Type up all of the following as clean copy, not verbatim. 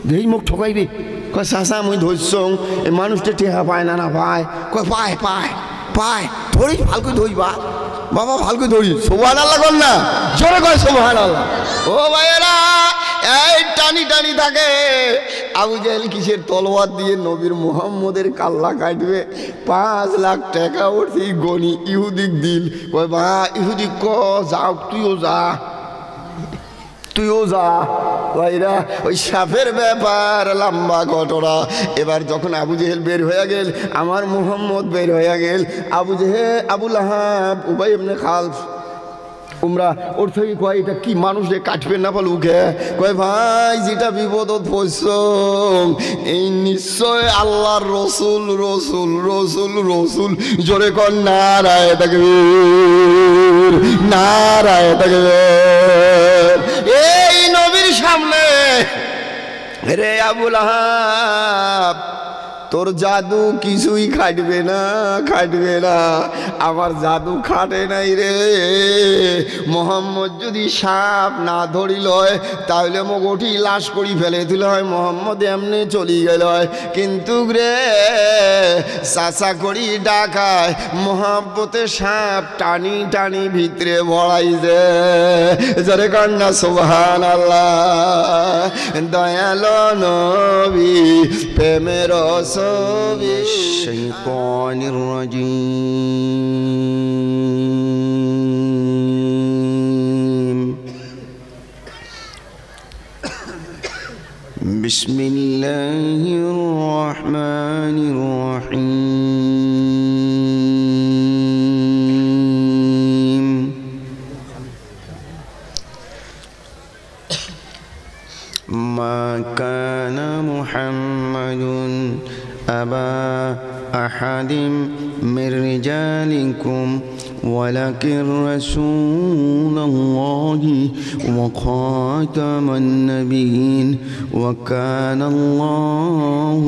যেই মুখ ঠকাইবে কয় চাচা মুই ধরছং এই মানুষটা টেহা পায় না পায় কয় পায় পায় পায় ধরি ভালকে ধরিবা বাবা ভালকে ধরি সুবহানাল্লাহ কর না জোরে কয় সুবহানাল্লাহ। ও ভাইয়েরা এই টানি টানি থাকে আবু জেহেল কিসের তলোয়ার দিয়ে নবীর মুহাম্মদের কাল্লা কাটবে 5 লাখ টাকা উঠি গনি ইহুদিক দিল কয় বা ইহুদি ক যাও তুইও যা ভাইরা ওই সাপের ব্যাপার লম্বা ঘটনা। এবার যখন আবু জেহেল বের হয়ে গেল আমার মুহাম্মদ বের হয়ে গেল আবু লাহাব উবাই ইবনে খালফ উমরা ওর থেকে কয় এটা কি মানুষ রে কাটবে না বল উঠে কয় ভাই যেটা বিপদত পড়ছ এই নিশ্চয় আল্লাহর রসুল রসুল রসুল রসুল জোরে কর নারায়ে তাকবীর নারায়ে তাকবীর। এই নবীর সামনে রে আবু লাহাব তোর জাদু কিছুই খাটবে না আমার জাদু খাটে নাই রে। মোহাম্মদ যদি সাপ না ধরিল হয় তাহলে মগটি লাশ করি ফেলে দিল হয় মোহাম্মদ এমনি চলি গেল হয় কিন্তু রে চাচা করি ডাকায় মোহাম্মতে সাপ টানি টানি ভিতরে ভরাইছে জোরে কান্না সুবহানাল্লাহ। দয়ালো নবী প্রেমের الشيطان الرجيم بسم الله الرحمن الرحيم ما كان محمد أبا أحد من رجالكم ولكن رسول الله وخاتم النبيين وكان الله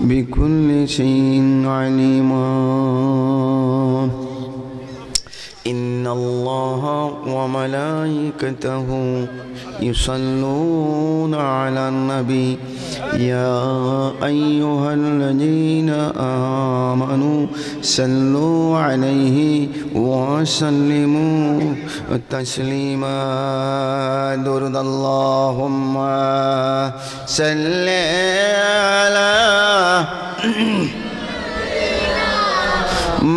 بكل شيء عليما إن الله وملائكته يصلون على النبي يا أيها الذين آمنوا صلوا عليه وسلموا تسليما درد اللهم صل على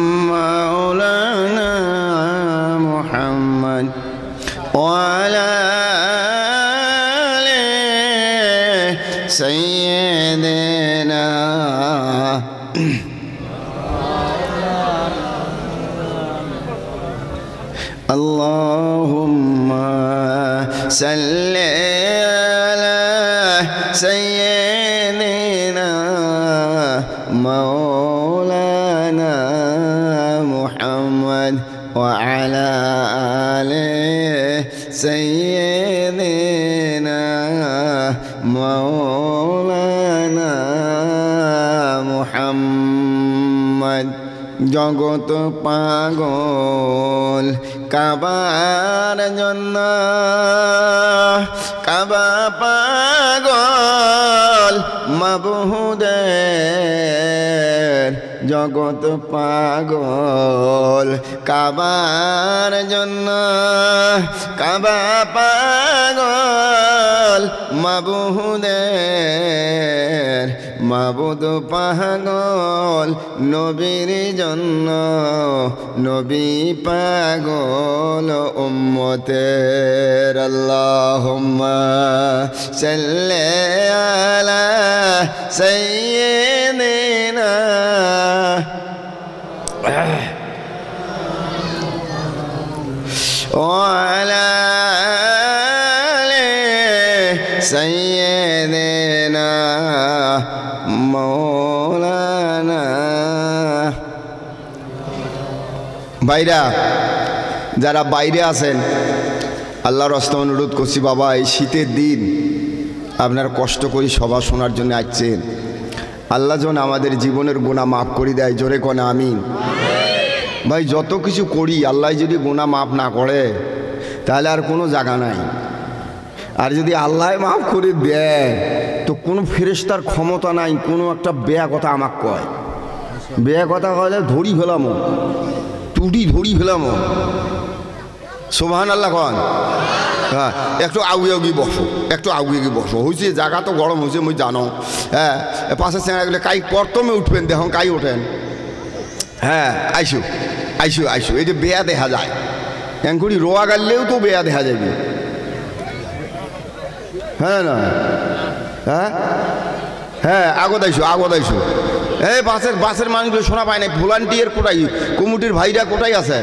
مولانا محمد وعلى سيدنا اللهم صل على سيدنا مولانا محمد وعلى آله سيدنا مولانا محمد জগত পাগল কাবার জন্য কাবা পাগল মাবুদের জগত পাগল কাবার জন্য কাবা পাগল মাবুদের মাবুদ পাগল নবীর জন্য নবী পাগল উম্মতের আল্লাহুম্মা সাল্লি আলা সাইয়্যিদিনা وعلى آل سيدنا مولانا ভাইরা যারা বাইরে আছেন আল্লাহর রাস্তে অনুরোধ করছি বাবা এই শীতের দিন আপনারা কষ্ট করে সভা শোনার জন্য আসছেন আল্লাহ যেন আমাদের জীবনের গুনাহ মাফ করে দেয় জোরে কোন আমিন। ভাই যত কিছু করি আল্লাহ যদি গুনাহ মাফ না করে তাহলে আর কোনো জায়গা নাই আর যদি আল্লাহ মাফ করে দেয় তো কোনো ফেরেশতার ক্ষমতা নাই কোনো একটা বেয়া কথা আমাকে কয়, বেয়া কথা কয় ধরি ফেলাম, টুটি ধরি ফেলাম। সুবহানাল্লাহ কন। হ্যাঁ, একটু আগুয়ে আগুয়ে বসো, একটু আগুয়ে আগুয়ে বসো। হয়েছে জায়গা তো গরম হয়েছে, মুই জানো। হ্যাঁ, পাশে চেঁড়াগুলো কাই প্রথমে উঠবেন, দেখুন কাই ওঠেন। হ্যাঁ, আইসো আইসো আইসো, এই যে বেয়া দেখা যায়, এঙ্কুড়ি রোয়া গাড়লেও তো বেয়া দেখা যাবে। হ্যাঁ না, হ্যাঁ হ্যাঁ, আগত আইসো আগত আইসো। এই বাসের মানুষগুলো শোনা পায় না। ভলান্টিয়ার কোটাই, কমিটির ভাইরা কোটাই আছে,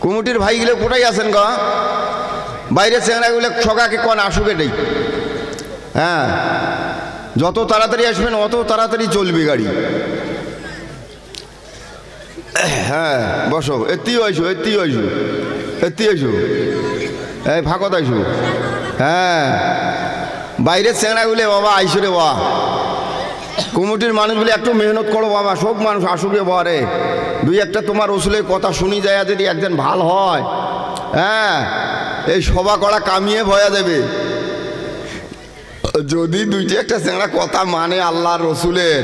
কমিটির ভাইগুলো কোটাই আছেন গা? বাইরে চেংড়াগুলো সকাকে কন আসুক এটাই। হ্যাঁ, যত তাড়াতাড়ি আসবেন অত তাড়াতাড়ি চলবে গাড়ি। হ্যাঁ, বসো, এত্তিও আইসো, এত্তিও আইসো, এত্তি আইসো, এই ফাঁকত আইসো। হ্যাঁ, বাইরের চেংড়াগুলো বাবা আইসো রে বাবা, কমিটির মানুষগুলো একটু মেহনত করো বাবা, সব মানুষ আসুকে বারে। দুই একটা তোমার রসুলের কথা শুনি যায়, যদি একজন ভাল হয়, হ্যাঁ, এই সভা করা কামিয়ে ভয়া দেবে। যদি দুইটি একটা চেংড়া কথা মানে আল্লাহর রসুলের,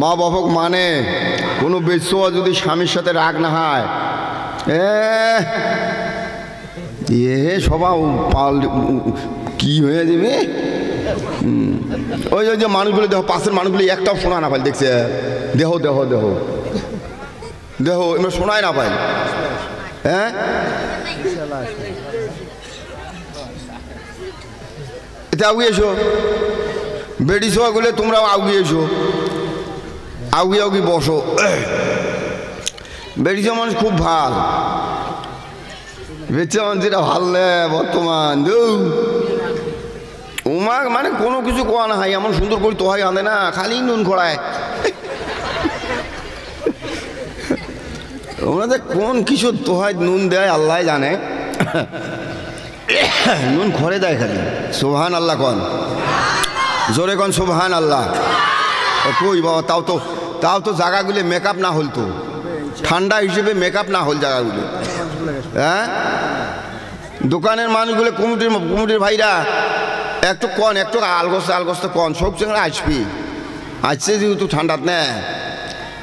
মা বাবক মানে, কোনো বেশ্য যদি স্বামীর সাথে রাগ না হয়, সবা কি হয়ে যাবে। ওই যে মানুষগুলো দেখো, পাশের মানুষগুলো একটাও শোনা না পাই, দেখছে দেহ দেহ দেহ দেহ, এবার শোনায় না পাই। হ্যাঁ, এতে আগুয়ে এসো, বেডি শোয়াগুলো তোমরাও আগুয়ে এসো, আগুয়ে আগুয়ে বসো। বেডি শোয়া মানুষ খুব ভাল, বেঁচে মানুষ যেটা ভাল বর্তমান উমা মানে কোনো কিছু কোয়া না হয়, এমন সুন্দর করে তোহাই আনে না, খালি নুন খড়ায়। ওনাদের কোন কিছু তোহাই নুন দেয় আল্লাহ জানে, নুন খড়ে দেয় খালি। সুবহান আল্লাহ কন, জোরে কন সুবহান আল্লাহ। কই বাবা, তাও তো জায়গাগুলো মেকআপ না হল, তো ঠান্ডা হিসেবে মেকআপ না হল জায়গাগুলো। হ্যাঁ, দোকানের মানুষগুলো, কমিটির ভাইরা একটু কন, একটু আলগস্তে কন, সব চেংড়া আসবি, আসছে যেহেতু ঠান্ডাত না,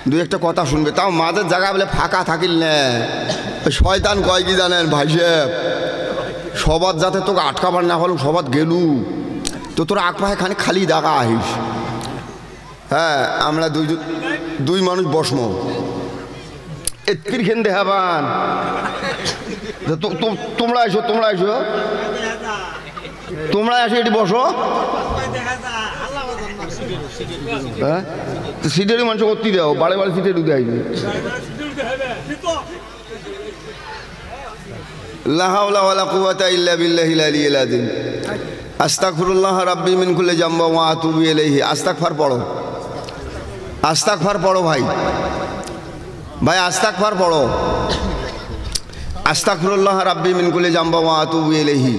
দুই একটা কথা শুনবে। তাও মাঝের জায়গা বলে ফাঁকা থাকিল না, শয়তান কয় কি জানেন ভাই সাহেব, সবার যাতে তোকে আটকাবার না হলো, সবার গেলু তো তোর আগ পায়ে খানি খালি জায়গা আহিস। হ্যাঁ, আমরা দুই মানুষ বসমো, এত্তির খেন দেখাবান। তোমরা এসো, তোমরা এসো, তোমরা এসে এটি বসো। হ্যাঁ, সিটেরই মানুষ করতে দাও, বাড়ে বাড়ে সিটে ঢুকে আসবে। লা হাওলা ওয়ালা কুওয়াতা ইল্লা বিল্লাহিল আলিয়্যিল আযীম। আস্তাগফিরুল্লাহ রাব্বি মিন কুল্লি যামবি ওয়া আতুবু ইলাইহি। আস্তাগফার পড়ো, আস্তাগফার পড়ো ভাই, ভাই আস্তাগফার পড়ো। আস্তাগফিরুল্লাহ রাব্বি মিন কুল্লি যামবি ওয়া আতুবু ইলাইহি।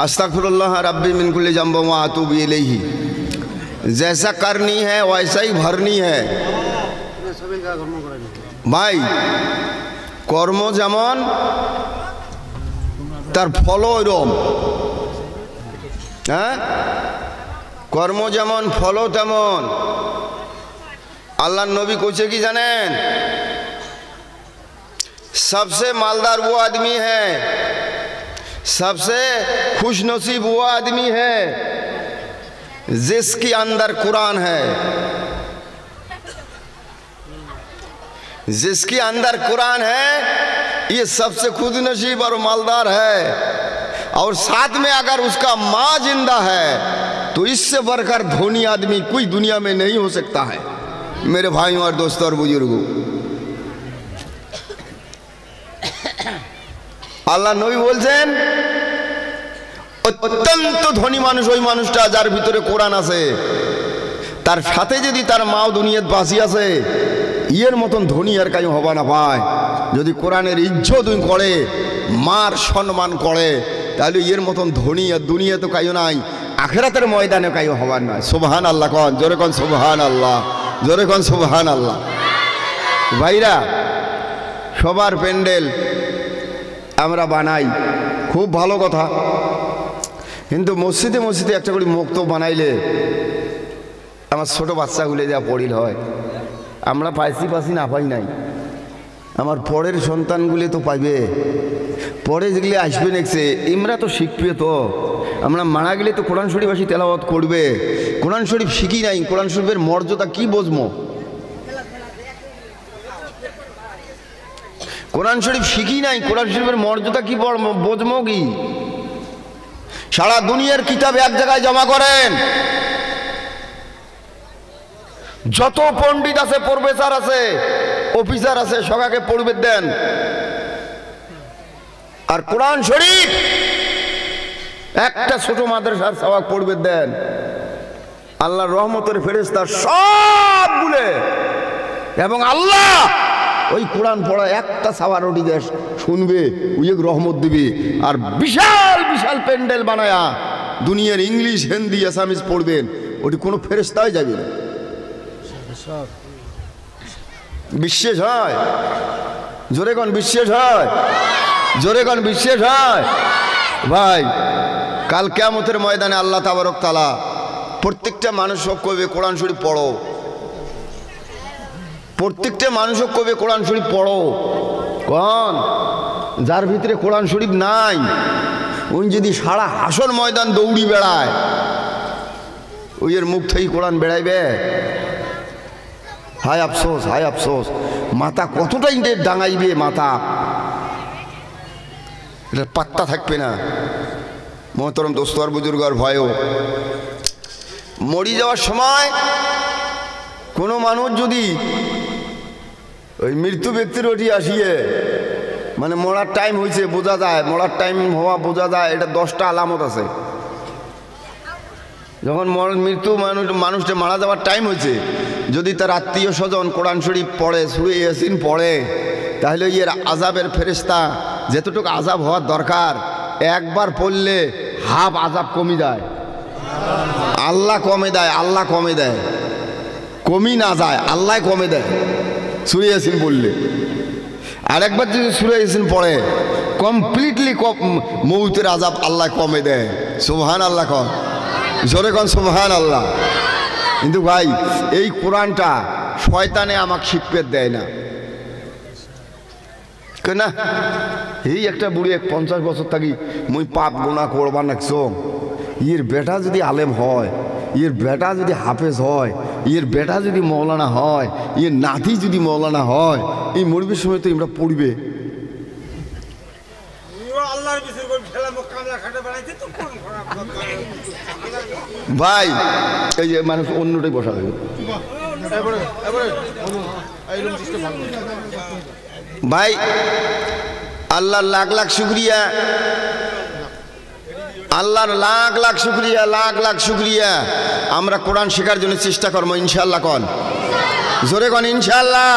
আস্তাগফিরুল্লাহ রাব্বি মিন কুল্লি যামবি ওয়া আতুবু ইলাইহি। जैसा करनी है वैसा ही भरनी है ভাই। কর্ম যেমন তার ফল ওইরকম। হ্যাঁ, কর্ম যেমন ফল তেমন। আল্লাহর নবী কইছে কি জানেন, सबसे मालदार वो आदमी है, सबसे खुशनसीब वो आदमी है जिसके अंदर कुरान है, जिसके अंदर कुरान है ये सबसे खुद नसीब और मालदार है। और साथ में अगर उसका माँ जिंदा है तो इससे बढ़कर धनी आदमी कोई दुनिया में नहीं हो सकता है। मेरे भाइयों और दोस्तों और बुजुर्गों, আল্লাহ নবী বলছেন অত্যন্ত ধনী মানুষ ওই মানুষটা যার ভিতরে কোরআন আছে, তার সাথে যদি তার মাও দুনিয়াত বাঁচি আছে, ইয়ের মতন ধনী আর কাই হবা না পায়। যদি কোরআনের ইজ্জত করে, মার সম্মান করে, তাহলে ইয়ের মতন ধনী আর দুনিয়া তো কাইও নাই, আখিরাতের ময়দানে কাইও হবার নয়। সুবহান আল্লাহ কন, জোরে কন সুবহান আল্লাহ, জোরে কন সুবহান আল্লাহ। ভাইরা, সবার প্যান্ডেল আমরা বানাই, খুব ভালো কথা, কিন্তু মসজিদে মসজিদে একটা করে মক্তব বানাইলে আমার ছোট বাচ্চাগুলো যা পড়িল হয়, আমরা পাইছি না পাই নাই, আমার পরের সন্তানগুলি তো পাইবে, পরে যেগুলি আসবে নেক্সে ইমরা তো শিখবে। তো আমরা মারা গেলে তো কোরআন শরীফ আসি তেলাওয়াত করবে। কোরআন শরীফ শিখি নাই, কোরআন শরীফের মর্যাদা কি বুঝবো? কোরআন শরীফ শিখি নাই, কোরআন শরীফের মর্যাদা কি বুঝবো কি? সারা দুনিয়ার কিতাব এক জায়গায় জমা করেন, যত পণ্ডিত আছে, প্রফেসর আছে, অফিসার আছে, সবাইকে পড়বে দেন। আর কোরআন শরীফ একটা ছোট মাদ্রাসার সবাই পড়বে দেন। আল্লাহর রহমতের ফেরেশতা সবগুলো, এবং আল্লাহ ওই কোরআন পড়া একটা সাওয়ারটি দেশ শুনবে, ওই রহমত দিবে। আর বিশাল বিশাল প্যান্ডেল বানায়া দুনিয়ার ইংলিশ, হিন্দি, আসামিজ পড়বেন, ওটি কোনো ফেরেশতাই যাবে না। বিশ্বাস হয়? জোরে কোন বিশ্বাস হয়? জোরে কোন বিশ্বাস হয়? ভাই, কাল কিয়ামতের ময়দানে আল্লাহ তাবারক তাআলা প্রত্যেকটা মানুষকে কইবে কোরআন শরীফ পড়ো। প্রত্যেকটা মানুষকে কইবে কোরআন শরীফ পড়ো। কোন যার ভিতরে কোরআন শরীফ নাই, ওই যদি সারা হাসর ময়দান দৌড়ি বেড়ায়, ওইয়ের মুখ থেকে কোরআন বেড়াইবে? হায় আফসোস, হায় আফসোস। মাথা কতটাই ডাঙাইবে, মাথা এটা পাত্তা থাকবে না। মোহতরম দোস্ত আর বুজুর্গ আর ভয়ও, মরি যাওয়ার সময় কোনো মানুষ যদি ওই মৃত্যু ব্যক্তির ওটি আসিয়ে, মানে মরার টাইম হয়েছে বোঝা যায়, মরার টাইম হওয়া বোঝা যায়, এটা 10টা আলামত আছে। যখন মৃত্যু মানুষটা মারা যাওয়ার টাইম হয়েছে, যদি তার আত্মীয় স্বজন কোরআন শরীফ পড়ে, সূরা ইয়াসিন পড়ে, তাহলে এর আযাবের ফেরেশতা যেতটুকু আযাব হওয়ার দরকার একবার পড়লে হাফ আযাব কমে যায়। আল্লাহ কমে দেয়, আল্লাহ কমে দেয়, কমি না যায়, আল্লাহ কমে দেয় সূরা ইয়াসিন বললে। আরেকবার যদি সূরা ইয়াসিন পড়ে কমপ্লিটলি মৌতের আযাব আল্লাহ কমে দেয়। সুবহানাল্লাহ কন, জোরে কন সুবহানাল্লাহ। কিন্তু ভাই, এই কোরআনটা শয়তানে আমাকে শিখতে দেয় না। কেনা এই একটা বুড়ি 50 বছর থাকি মুই পাপ গুনাহ করবার নাকছো, এর বেটা যদি আলেম হয়, এর বেটা যদি হাফেজ হয়, এর বেটা যদি মৌলানা হয়, এর নাতি যদি মৌলানা হয়, এই মরবির সময় তো আমরা পড়বে। ভাই এই যে মানুষ অন্যটাই বসা হবে। ভাই আল্লাহর লাখ লাখ শুকরিয়া, আল্লাহর লাখ লাখ শুকরিয়া, লাখ লাখ শুকরিয়া। আমরা কোরআন শেখার জন্য চেষ্টা করবো ইনশাআল্লাহ। কন জোরে কন ইনশাআল্লাহ।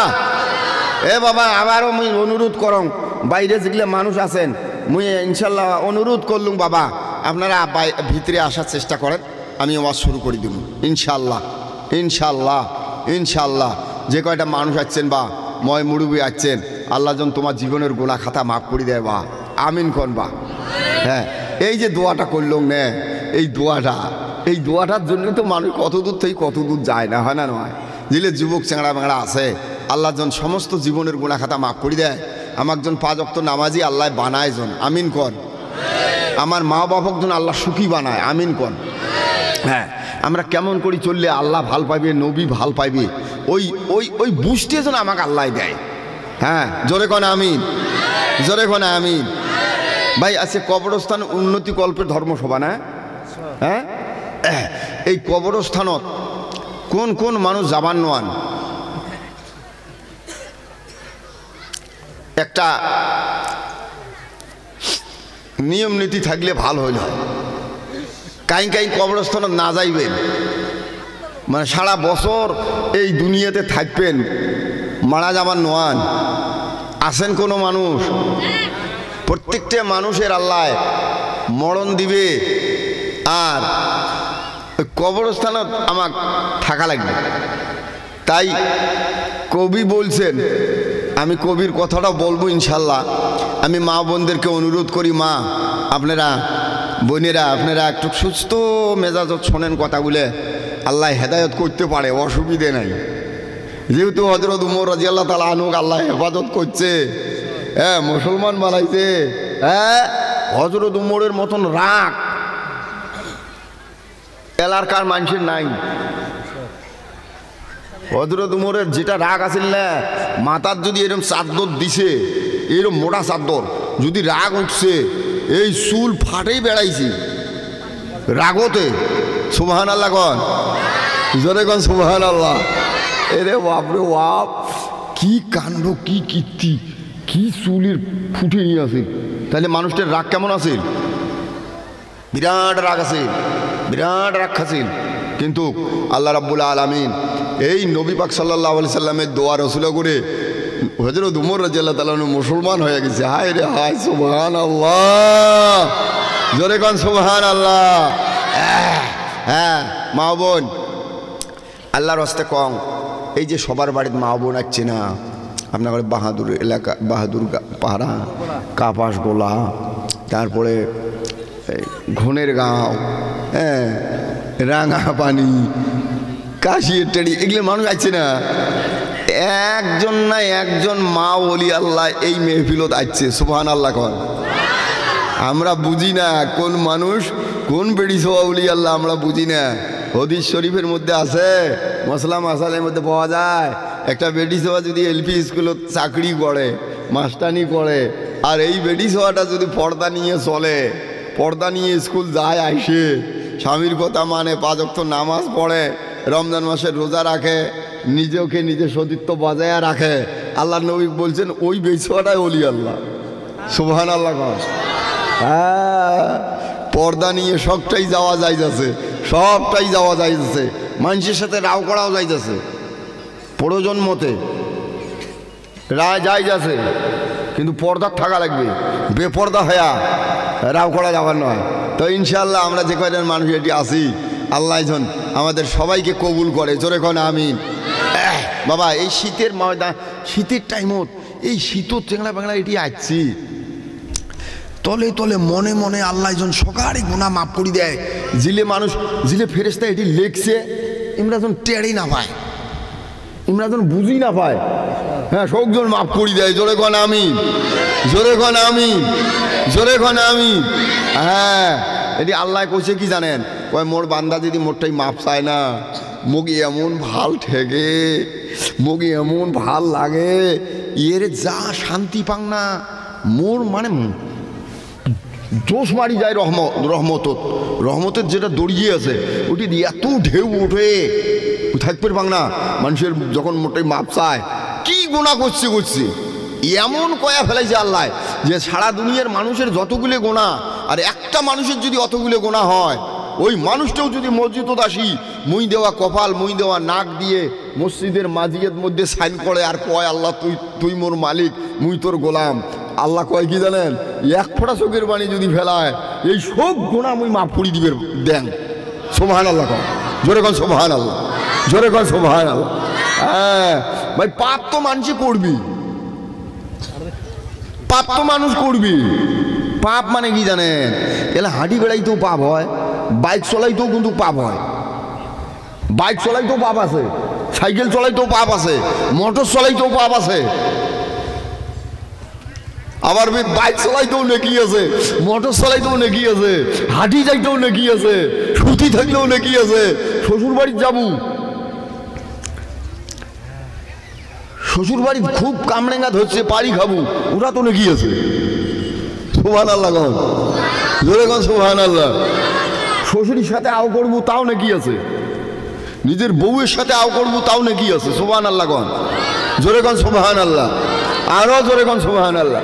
এ বাবা, আবারও মুই অনুরোধ করং, বাইরে যেগুলো মানুষ আছেন, মুই ইনশাআল্লাহ অনুরোধ করলুম বাবা, আপনারা ভিতরে আসার চেষ্টা করেন, আমি আওয়াজ শুরু করে দিব ইনশাআল্লাহ। ইনশাআল্লাহ, ইনশাআল্লাহ। যে কয়টা মানুষ আসছেন বা ময় মুরুবি আসছেন, আল্লাহ যেন তোমার জীবনের গুনাহ খাতা মাফ করে দেয় বা আমিন কন বা। হ্যাঁ, এই যে দোয়াটা করলাম না, এই দোয়াটার জন্য তো মানুষ কত দূর থেকে কত দূর যায় না, হয় না নয়? যেগুলো যুবক চ্যাংড়া ম্যাংড়া আছে, আল্লাহ যেন সমস্ত জীবনের গুনাহ খাতা মাফ করে দেয়। আমার জন 5 ওয়াক্ত নামাজি আল্লাহ বানায় জন, আমিন কন। আমার মা বাপক জন আল্লাহ সুখী বানায়, আমিন কন। হ্যাঁ, আমরা কেমন করে চললে আল্লাহ ভাল পাইবে, নবী ভাল পাইবে, ওই ওই ওই বুঝতে যেন আমাকে আল্লাহ দেয়। হ্যাঁ, জোরে কন আমিন, জোরে কন আমিন। ভাই আছে কবরস্থান উন্নতি কল্পের ধর্মসভা না? হ্যাঁ, এই কবরস্থানত কোন কোন মানুষ যাবান নোয়ান? একটা নিয়ম নীতি থাকলে ভাল হইল। কাই কাই কবরস্থানত না যাইবেন, মানে সারা বছর এই দুনিয়াতে থাকবেন, মারা যাবার নোয়ান। আসেন কোনো মানুষ, প্রত্যেকটা মানুষের আল্লাহ মরণ দিবে, আর ওই কবরস্থানত আমার থাকা লাগবে। তাই কবি বলছেন, আমি কবির কথাটাও বলবো ইনশাল্লাহ। আমি মা বোনদেরকে অনুরোধ করি, মা আপনারা বোনেরা আপনারা একটু সুস্থ মেজাজত শোনেন কথাগুলো, আল্লাহ হেদায়ত করতে পারে, অসুবিধে নাই। যেহেতু হযরত উমর রাদিয়াল্লাহু তাআলা আনহু আল্লাহ হেফাজত করছে, হ্যাঁ মুসলমান বানাইছে, হ্যাঁ হযরত উমরের মতন রাগ এলাকার মানুষের নাই। হযরত উমরের যেটা রাগ আছিল না, মাথার যদি এরকম চাদর দিছে, এরকম মোটা চাদর যদি রাগ উঠছে, এই চুল ফাটেই বেড়াইছি রাগতে। সুবহানাল্লাহ কন, জোরে কন সুবহানাল্লাহ। এরে বাপরে বাপ, কি কাণ্ড, কি কীর্তি, কি চুলের ফুটে নিয়ে আছে। তাহলে মানুষটার রাগ কেমন আছে? বিরাট রাগ আছে, বিরাট রাগ খাছিল। কিন্তু আল্লাহ রাব্বুল আলামিন এই নবী পাক সাল্লাল্লাহু আলাইহি সাল্লামের দোয়া রসুলা করে হযরত উমর রাদিয়াল্লাহু তাআলা মুসলমান হয়ে গেছে। হায় রে হায়, সুবহানাল্লাহ, জোরে কোন সুবহানাল্লাহ। হ্যাঁ মা বোন, আল্লাহর হস্তে কম, এই যে সবার বাড়িতে মা বোন আসছে না, আপনার বাহাদুর এলাকা, বাহাদুর পাহাড়া, কাপাস গোলা, তারপরে ঘনের গাঁও, হ্যাঁ রাঙা পানি, কাশির টেড়ি, এগুলো মানুষ আসছে না। একজন না একজন মা ওলি আল্লাহ এই মেহফিলত আসছে। সুবহানাল্লাহ কন। আমরা বুঝি না কোন মানুষ কোন বেড়ি সোয়া ওলি আল্লাহ, আমরা বুঝি না। হাদিস শরীফের মধ্যে আছে, মশলা মশালের মধ্যে পাওয়া যায়, একটা বেডি সোয়া যদি এলপি স্কুলত চাকরি করে, মাস্টানি করে, আর এই বেডি সোয়াটা যদি পর্দা নিয়ে চলে, পর্দা নিয়ে স্কুল যায়, আইসে স্বামীর কথা মানে, 5 ওয়াক্ত নামাজ পড়ে, রমজান মাসে রোজা রাখে, নিজেকে নিজে সতীত্ব বজায় রাখে, আল্লাহ নবী বলছেন ওই বেছোয়াটাই ওলি আল্লাহ। সুবহানাল্লাহ কন। হ্যাঁ, পর্দা নিয়ে সবটাই যাওয়া যাইতেছে, সবটাই যাওয়া যাইতেছে, মানুষের সাথে রাও করাও যাইতেছে, প্রয়োজন মতে রায় যাই যাচ্ছে, কিন্তু পর্দা থাকা লাগবে, বেপর্দা হয়া রাও করা যাবার নয়। তো ইনশাআল্লাহ আমরা যে কয়জন মানুষ এটি আসি, আল্লাহ যেন আমাদের সবাইকে কবুল করে, জোরে কোন আমিন। বাবা এই শীতের ময়দান, শীতের টাইমত এই শীত চেংড়া বাংলা এটি আসছি, তলে তলে মনে মনে আল্লাহ যেন সকালে গুনাহ মাফ করে দেয়। জিলে মানুষ, জিলে ফেরেশতা এটি লেখছে, ইমরা যেন টেড়ি না পায়, ইমরা যেন বুঝি না পায়, হ্যাঁ সকজন মাফ করে দেয়, জোরে কোন আমিন, জোরে কোন আমিন, জোরে কোন আমিন। হ্যাঁ, এটি আল্লাহ কইছে কি জানেন, কয় মোর বান্দা যদি মোরটাই মাপ চায় না, মুগি এমন ভাল ঠেকে, মুগি এমন ভাল লাগে, এর যা শান্তি পাং না, মোর মানে জোশ মারি যায় রহমতের যেটা দড়িয়ে আছে, ওটি এত ঢেউ ওঠে, থাকবে পাং না। মানুষের যখন মোটাই মাপ চায়, কি গুনাহ করছে এমন কয়া ফেলাইছে আল্লাহ, যে সারা দুনিয়ার মানুষের যতগুলো গোনা, আর একটা মানুষের যদি অতগুলো গোনা হয়, ওই মানুষটাও যদি মসজিদ আসি, মুই দেওয়া কপাল, মুই দেওয়া নাক দিয়ে মসজিদের মাজিদের মধ্যে সাইন করে আর কয় আল্লাহ তুই মোর মালিক, মুই তোর গোলাম, আল্লাহ কয় কি জানেন, 1 ফোঁটা চোখের পানি যদি ফেলায়, এই সব গোনা মুই মাফ করে দিবে দেন। সুবহানাল্লাহ কন, জোরে কন সুবহানাল্লাহ, জোরে কন সুবহানাল্লাহ। হ্যাঁ ভাই, পাপ তো মানুষই করবি, পাপ তো মানুষ করবি। পাপ মানে কি জানেন, এলা হাঁটি বেড়াইতেও পাপ হয়, বাইক চলাইতেও কিন্তু পাপ হয়, বাইক চলাইতেও পাপ আছে, সাইকেল চলাইতেও পাপ আছে, মোটর চলাইতেও পাপ আছে, আবার বাইক চলাইতেও নেকি আছে, মোটর চলাইতেও নেকি আছে, হাঁটি যাইতেও নেকি আছে, সুতি থাকলেও নেকি আছে, শ্বশুর বাড়ি যাবো, শ্বশুর বাড়ি খুব কামড়েঙ্গা ধরছে, পাড়ি খাবো, ওরা তো নেকি আছে। সুবহানাল্লাহ কন, জোরে কন সুবহানাল্লাহ। শ্বশুরের সাথে আও করবো তাও নাকি আছে, নিজের বউয়ের সাথে আও করবো তাও নাকি আছে। সুবহানাল্লাহ কন, জোরে কন সুবহানাল্লাহ, আরো জোরে কন সুবহানাল্লাহ।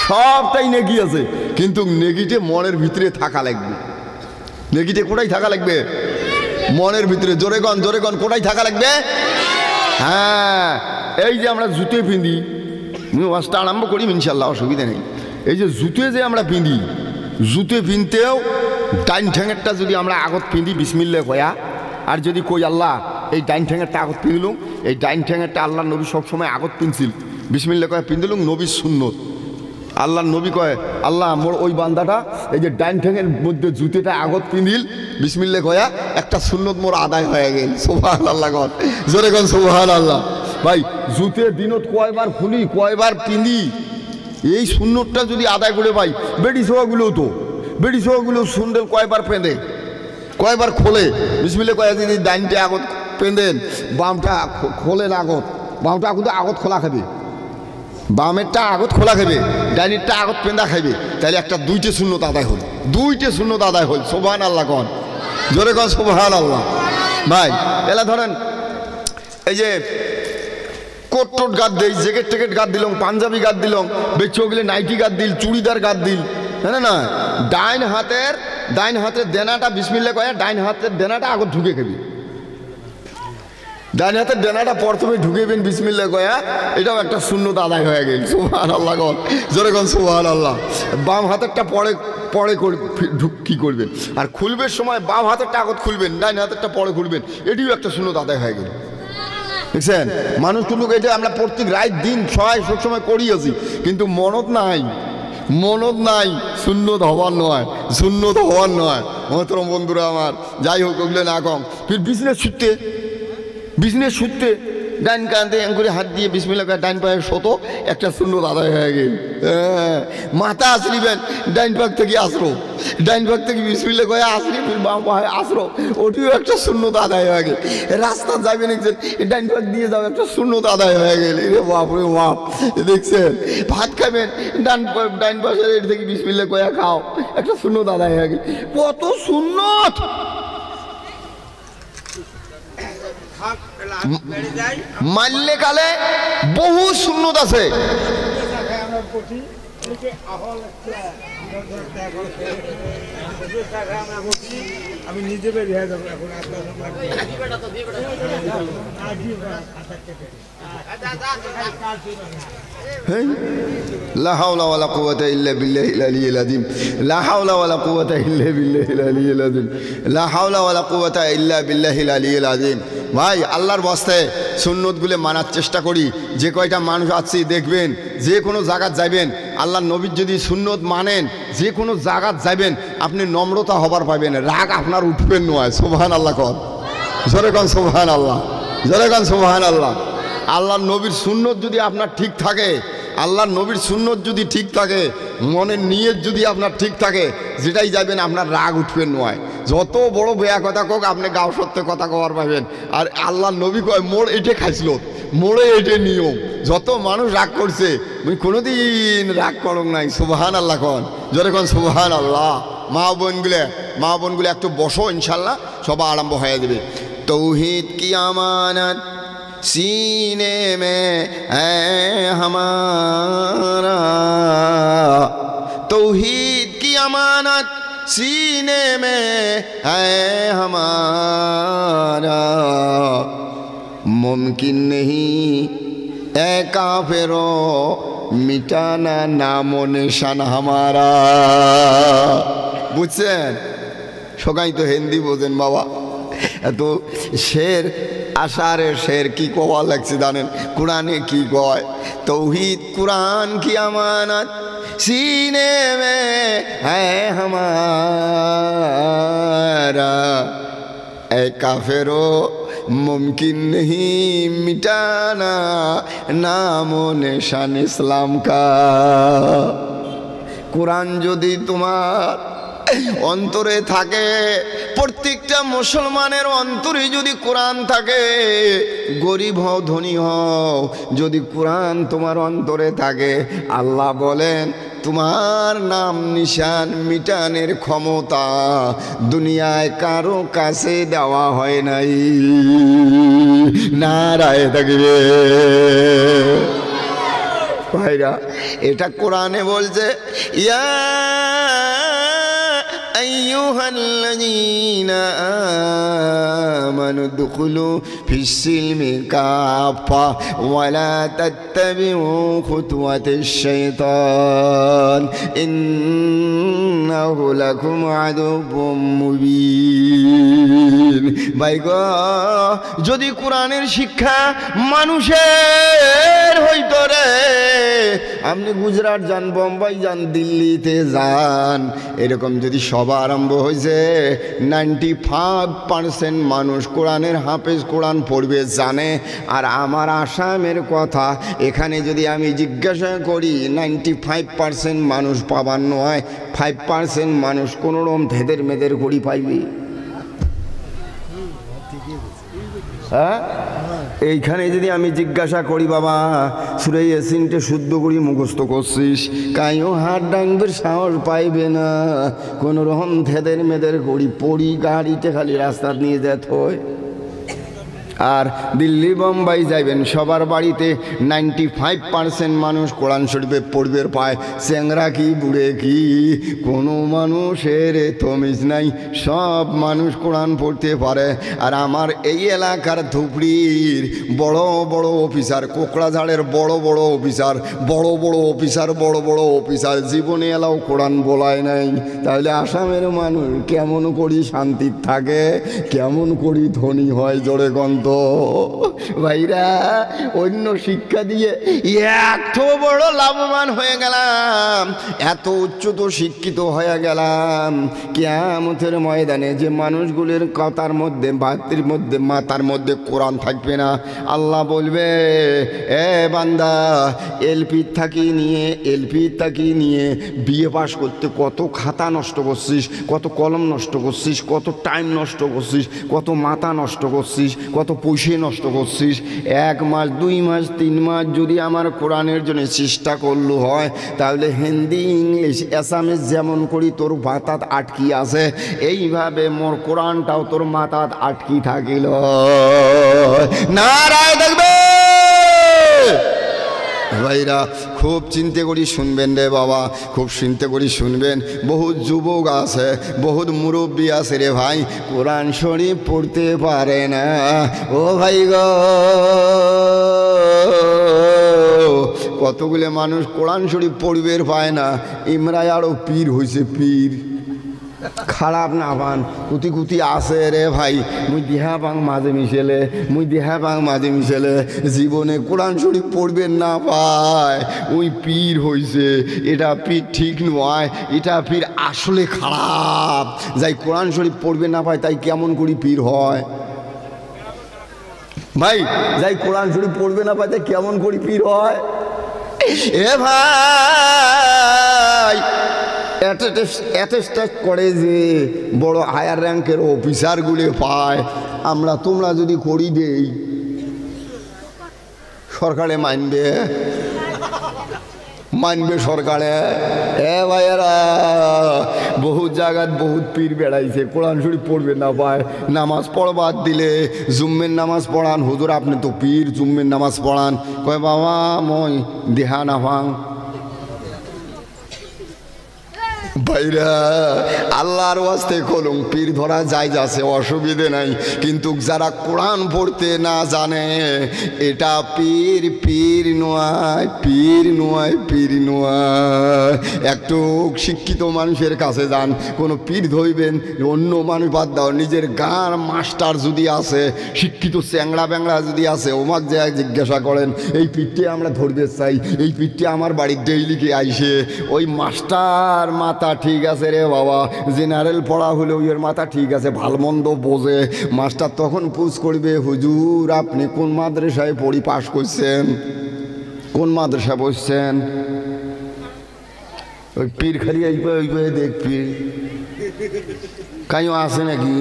সবটাই নেকি আছে, কিন্তু নেকিটে মনের ভিতরে থাকা লাগবে। নেকিটে কোথায় থাকা লাগবে? মনের ভিতরে। জোরে কন, জোরে কন, কোথায় থাকা লাগবে? হ্যাঁ, এই যে আমরা জুতে পিঁধি, ওয়াজটা আরম্ভ করি ইনশাল্লাহ, অসুবিধা নেই। এই যে জুতে যে আমরা পিঁধি, জুতে পিনতেও ডাইন ঠ্যাঙেরটা যদি আমরা আগত পিঁধি বিসমিল্লাহ কয়া, আর যদি কই আল্লাহ এই ডাইন ঠ্যাঙেরটা আগত পিঁধলুম, এই ডাইন ঠ্যাঙেরটা আল্লাহ নবী সবসময় আগত পিনছিল, বিসমিল্লাহ কয়া পিঁধলুম, নবীর সুন্নত। আল্লাহ নবী কয় আল্লাহ মোর ওই বান্দাটা এই যে ডাইন ঠ্যাঙের মধ্যে জুতিটা আগত পিঁধিল বিসমিল্লাহ কয়া একটা সুন্নত মোর আদায় হয়ে গেল। সুবহানাল্লাহ কন জোরে কন সুবহানাল্লাহ। ভাই জুতে দিনত কয়বার খুলি কয়বার পিঁধি এই সুন্নতটা যদি আদায় করে পাই বেডি সোয়াগুলো সুন্দর কয়বার পেঁধে কয়বার খোলে বিসমিল্লাহ কয়া যদি ডাইনটা আগত পেঁধেন বামটা খোলেন আগত বামটা কিন্তু আগত খোলা খাবে বামেরটা আগত খোলা খাবে ডাইনেরটা আগত পেঁধা খাইবে তাহলে একটা দুইটে সুন্নত আদায় হল সুবহানাল্লাহ কন জোরে কন সুবহানাল্লাহ। ভাই এলা ধরেন এই যে কোট টোট গাদ দিই জ্যাকেট টেকেট গাদ দিলাম পাঞ্জাবি গাদ দিলাম বেচো গেলে নাইটি গাদ দিল চুড়িদার গাদ দিল হ্যাঁ না ডাইন হাতের দেনাটা বিসমিল্লাহ কয়া ডাইন হাতের দেনাটা আগত ঢুকে খাবি ডাইন হাতের দেনাটা প্রথমে ঢুকেবেন বিসমিল্লাহ কয়া এটাও একটা সুন্নত আদায় হয়ে গেল। সুবহানাল্লাহ কন জোরে কন সুবহানাল্লাহ। বাম হাতেরটা পরে কি করবেন আর খুলবের সময় বাম হাতেরটা আগত খুলবেন ডাইন হাতেরটা পরে খুলবেন এটিও একটা সুন্নত আদায় হয়ে গেল। দেখছেন মানুষ কিন্তু এটা আমরা প্রত্যেক রাত দিন সবসময় করিয়েছি কিন্তু মনত নাই সুন্নত হওয়ার নয় মহতরম বন্ধুরা আমার। যাই হোক ওগুলো না কম ফির বিজনেস ছুটতে ডাইন কাঁধে করে হাত দিয়ে বিসমিল্লাহ করে ডাইন পায়ে শত একটা সুন্নত আদায় হয়ে গেল। মাথা আসরিবেন ডাইন পাক থেকে বিসমিল্লাহ করে আসরি ফির বাম পায়ে আসরো ওটিও একটা সুন্নত আদায় হয়ে গেল। রাস্তা যাবেন একজন ডাইন পাক দিয়ে যাও একটা সুন্নত আদায় হয়ে গেল। রে বাপরে বাপ দেখছেন ভাত খাবেন ডাইন পাশের এর থেকে বিসমিল্লাহ করে খাও একটা সুন্নত আদায় হয়ে গেল। কত সুন্নত মানলে কালে বহু সুন্নত আছে। আমি নিজে বেরিয়ে যাবো এখন লা হাওলা ওয়ালা কুওয়াতা ইল্লা বিল্লাহিল আলিয়্যিল আযীম লা হাওলা ওয়ালা কুওয়াতা ইল্লা বিল্লাহিল আলিয়্যিল আযীম লা হাওলা ওয়ালা কুওয়াতা ইল্লা বিল্লাহিল আলিয়্যিল আযীম। ভাই আল্লাহর বাস্তায় সুন্নতগুলো মানার চেষ্টা করি। যে কয়টা মানুষ আছি দেখবেন যে কোনো জায়গাত যাবেন আল্লাহর নবীর যদি সুন্নত মানেন যে কোনো জায়গাত যাবেন আপনি নম্রতা হবার পাবেন রাগ আপনার উঠবেন নয়। সুবহানাল্লাহ কন জোরে কন সুবহানাল্লাহ জোরে কন সুবহানাল্লাহ। আল্লাহর নবীর সুন্নত যদি আপনার ঠিক থাকে আল্লাহর নবীর সুন্নত যদি ঠিক থাকে মনের নিয়ত যদি আপনার ঠিক থাকে যেটাই যাবেন আপনার রাগ উঠবেন নয়। যত বড় বেয়া কথা কোক আপনি গাও সত্যি কথা কবার পাবেন। আর আল্লাহর নবী কয় মোড় এটে খাইছিল মোড়ে এটে নিয়ম। যত মানুষ রাগ করছে তুমি কোনোদিন রাগ করো নাই। সুবহানাল্লাহ কন জোরে কন সুবহানাল্লাহ। মা বোনগুলো একটু বসো ইনশাল্লাহ সব আরম্ভ হয়ে যাবে। তৌহিদ কি আমানত सीने में है हमारा तौहीद की अमानत सीने में है हमारा मुमकिन नहीं ए काफिरो मिटाना नामो निशान हमारा। বুঝছেন সবাই তো হিন্দি বোঝেন বাবা এত শের আশারে শের কি কোয়া লাগছে জানেন কুরআনে কি কয় তৌহিদ কুরআন কি আমানত सीने में है हमारा ए काफिरो मुमकिन नहीं मिटाना नामो निशान इस्लाम का। कुरान যদি তোমার অন্তরে থাকে প্রত্যেকটা মুসলমানের অন্তরে যদি কোরআন থাকে গরিব হও ধনী হও যদি কোরআন তোমার অন্তরে থাকে আল্লাহ বলেন তোমার নাম নিশান মিটানের ক্ষমতা দুনিয়ায় কারো কাছে দেওয়া হয় নাই। নারায়ে তাকবীর। ভাইরা এটা কোরআনে বলছে ইয়া أيها الذين آمنوا ادخلوا في السلم كافة ولا تتبعوا خطوات الشيطان إنه لكم عدو مبين। ভাই গো, যদি কোরআনের শিক্ষা মানুষের হইতো রে, আপনি গুজরাট যান, বোম্বাই যান, দিল্লিতে যান, এরকম যদি সভা আরম্ভ হয়েছে 95% মানুষ কোরআনের হাফেজ, কোরআন পড়বে, জানে। আর আমার আসামের কথা, এখানে যদি আমি জিজ্ঞাসা করি 95% মানুষ পাবার নয়, 5% মানুষ কোনোরকম ধেদের মেদের করি পাইবে। হ্যাঁ, এইখানে যদি আমি জিজ্ঞাসা করি, বাবা সূরা ইয়াসিনটা শুদ্ধ করি মুখস্থ করছিস, কাইও হাত ডাঙ্গের সাহস পাইবে না, কোনো রকম ধেদের মেদের করি পড়ি, গাড়িতে খালি রাস্তা নিয়ে যেত হয়। আর দিল্লি বোম্বাই যাইবেন, সবার বাড়িতে 95% মানুষ কোরআন শরীফে পড়বে পায়, চ্যাংরা কি বুড়ে কি কোনো মানুষের তমিজ নাই, সব মানুষ কোরআন পড়তে পারে। আর আমার এই এলাকার ধুবড়ির বড় বড় অফিসার, কোকড়াঝাড়ের বড় বড় অফিসার, বড় বড় অফিসার, বড় বড় অফিসার জীবনে এলাও কোরআন বলায় নাই। তাহলে আসামের মানুষ কেমন করি শান্তি থাকে, কেমন করি ধনী হয়, জোরে গন্ত ভাইরা। অন্য শিক্ষা দিয়ে এত বড় লাভবান হয়ে গেলাম, এত উচ্চত শিক্ষিত হয়ে গেলাম, কিয়ামতের ময়দানে যে মানুষগুলির কথার মধ্যে, বাতির মধ্যে, মাথার মধ্যে কোরআন থাকবে না, আল্লাহ বলবে, এ বান্দা, এলপি থাকি নিয়ে বিয়ে পাশ করতে কত খাতা নষ্ট করছিস, কত কলম নষ্ট করছিস, কত টাইম নষ্ট করছিস, কত মাথা নষ্ট করছিস, কত পয়সা নষ্ট করছিস। 1 মাস 2 মাস 3 মাস যদি আমার কোরআনের জন্য চেষ্টা করলু হয়, তাহলে হিন্দি, ইংলিশ, অ্যাসামিস যেমন করি তোর মাথাত আটকি আছে, এইভাবে মোর কোরআনটাও তোর মাথাত আটকি থাকিল। নারায় দেখবে ভাইরা, খুব চিন্তা করি শুনবেন রে বাবা, খুব চিন্তা করি শুনবেন। বহুত যুবক আছে, বহুত মুরব্বী আছে রে ভাই, কোরআন শরীফ পড়তে পারে না। ও ভাই গো, কতগুলো মানুষ কোরআন শরীফ পড়বে পায় না, ইমরাই আরও পীর হয়েছে, পীর। খারাপ না পান, কুতি কুতি আছে রে ভাই, মুই দেহা পাং মাঝে মিশেলে জীবনে কোরআন শরীফ পড়বেন না পায়, ওই পীর হইছে। এটা পীর ঠিক নয়, এটা পীর আসলে খারাপ। যাই কোরআন শরীফ পড়বে না পায়, তাই কেমন করি পীর হয় ভাই? যাই কোরআন শরীফ পড়বে না পায়, তাই কেমন করি পীর হয়? এ ভাই, অ্যাটেস্টেড করে যে বড় হায়ার র্যাঙ্কের অফিসারগুলো পায়, তোমরা যদি করি দেই, সরকারে মানবে সরকারে। এ ভাইয়েরা, বহুত জায়গায় বহুত পীর বেড়াইছে, কোরআন শরীফ পড়বে না পায়, নামাজ পড়বার দিলে জুম্মের নামাজ পড়ান, হুজুর আপনি তো পীর, জুম্মের নামাজ পড়ান, কয় বাবা মই দেহা না ভাঙ। ভাইরা, আল্লাহর ওয়াস্তে কলম পীর ধরা যায়, যাচ্ছে অসুবিধে নাই, কিন্তু যারা কোরআন পড়তে না জানে, এটা পীর নয়। একটু শিক্ষিত মানুষের কাছে যান, কোনো পীর ধরবেন, অন্য মানুষ বাদ দাও, নিজের গাঁর মাস্টার যদি আছে, শিক্ষিত চ্যাংড়া ব্যাংড়া যদি আছে, ওমাক যে জিজ্ঞাসা করেন, এই পীরটি আমরা ধরবে চাই, এই পীরটি আমার বাড়ির ডেইলিকে আইসে, ওই মাস্টার মাথা ঠিক আছে রে বাবা, জেনারেল পড়া হলে ওই মাথা ঠিক আছে, ভাল মন্দ বোঝে। মাস্টার তখন পুছ করবে, হুজুর আপনি কোন মাদ্রাসায় পড়ি পাশ করছেন, কোন মাদ্রাসা বসছেন? ওই পীর খালি ওই দেখ পীর কাইও আছে নাকি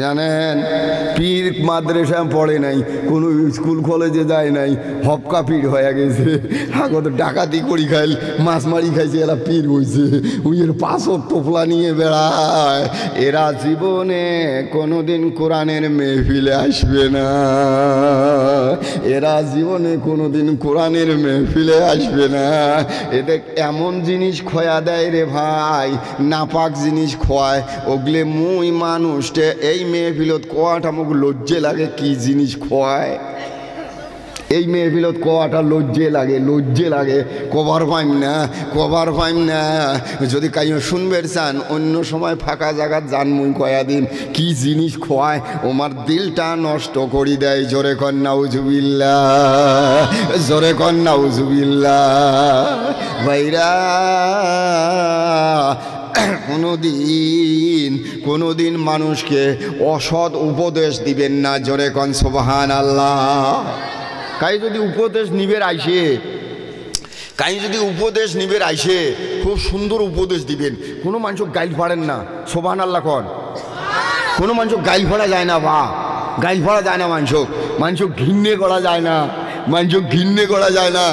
জানেন? পীর মাদ্রাসা পড়ে নাই, কোনো স্কুল কলেজে যায় নাই, হপকা পীর হয়ে গেছে। আগত ডাকাতি করি খাইল, মাছ মারি খাইছে, এরা পীর হয়েছে, উইয়ের পাঁচক টোপলা নিয়ে বেড়ায়। এরা জীবনে কোনোদিন কোরআনের মেহফিলে আসবে না, এরা জীবনে কোনোদিন কোরআনের মেহফিলে আসবে না। এদের এমন জিনিস খোয়া দেয় রে ভাই, নাপাক জিনিস খোয়ায়, ওগলে মুই মানুষটা এই মেহফিলত কোয়াটা মুখ লজ্জে লাগে, কি জিনিস খোয়ায়। এই মেহফিলত কোয়াটা লজ্জে লাগে কবার পাইম না যদি কাইও শুনবের চান অন্য সময় ফাঁকা জায়গাত যান মুই কয়া দিন কি জিনিস খোয়ায় ওমার দিলটা নষ্ট করি দেয়। জোরে কন নাউজুবিল্লাহ ভাইরা। কোনোদিন মানুষকে অসৎ উপদেশ দিবেন না। জোরে কন সুবহানাল্লাহ। কাই যদি উপদেশ নিবের আইসে খুব সুন্দর উপদেশ দিবেন। কোনো মানুষ গাইল ফাড়েন না। সুবহানাল্লাহ কন। কোনো মানুষ গাইল ফাড়া যায় না, গাইল ফাড়া যায় না, মানুষ ঘৃণ্যে করা যায় না।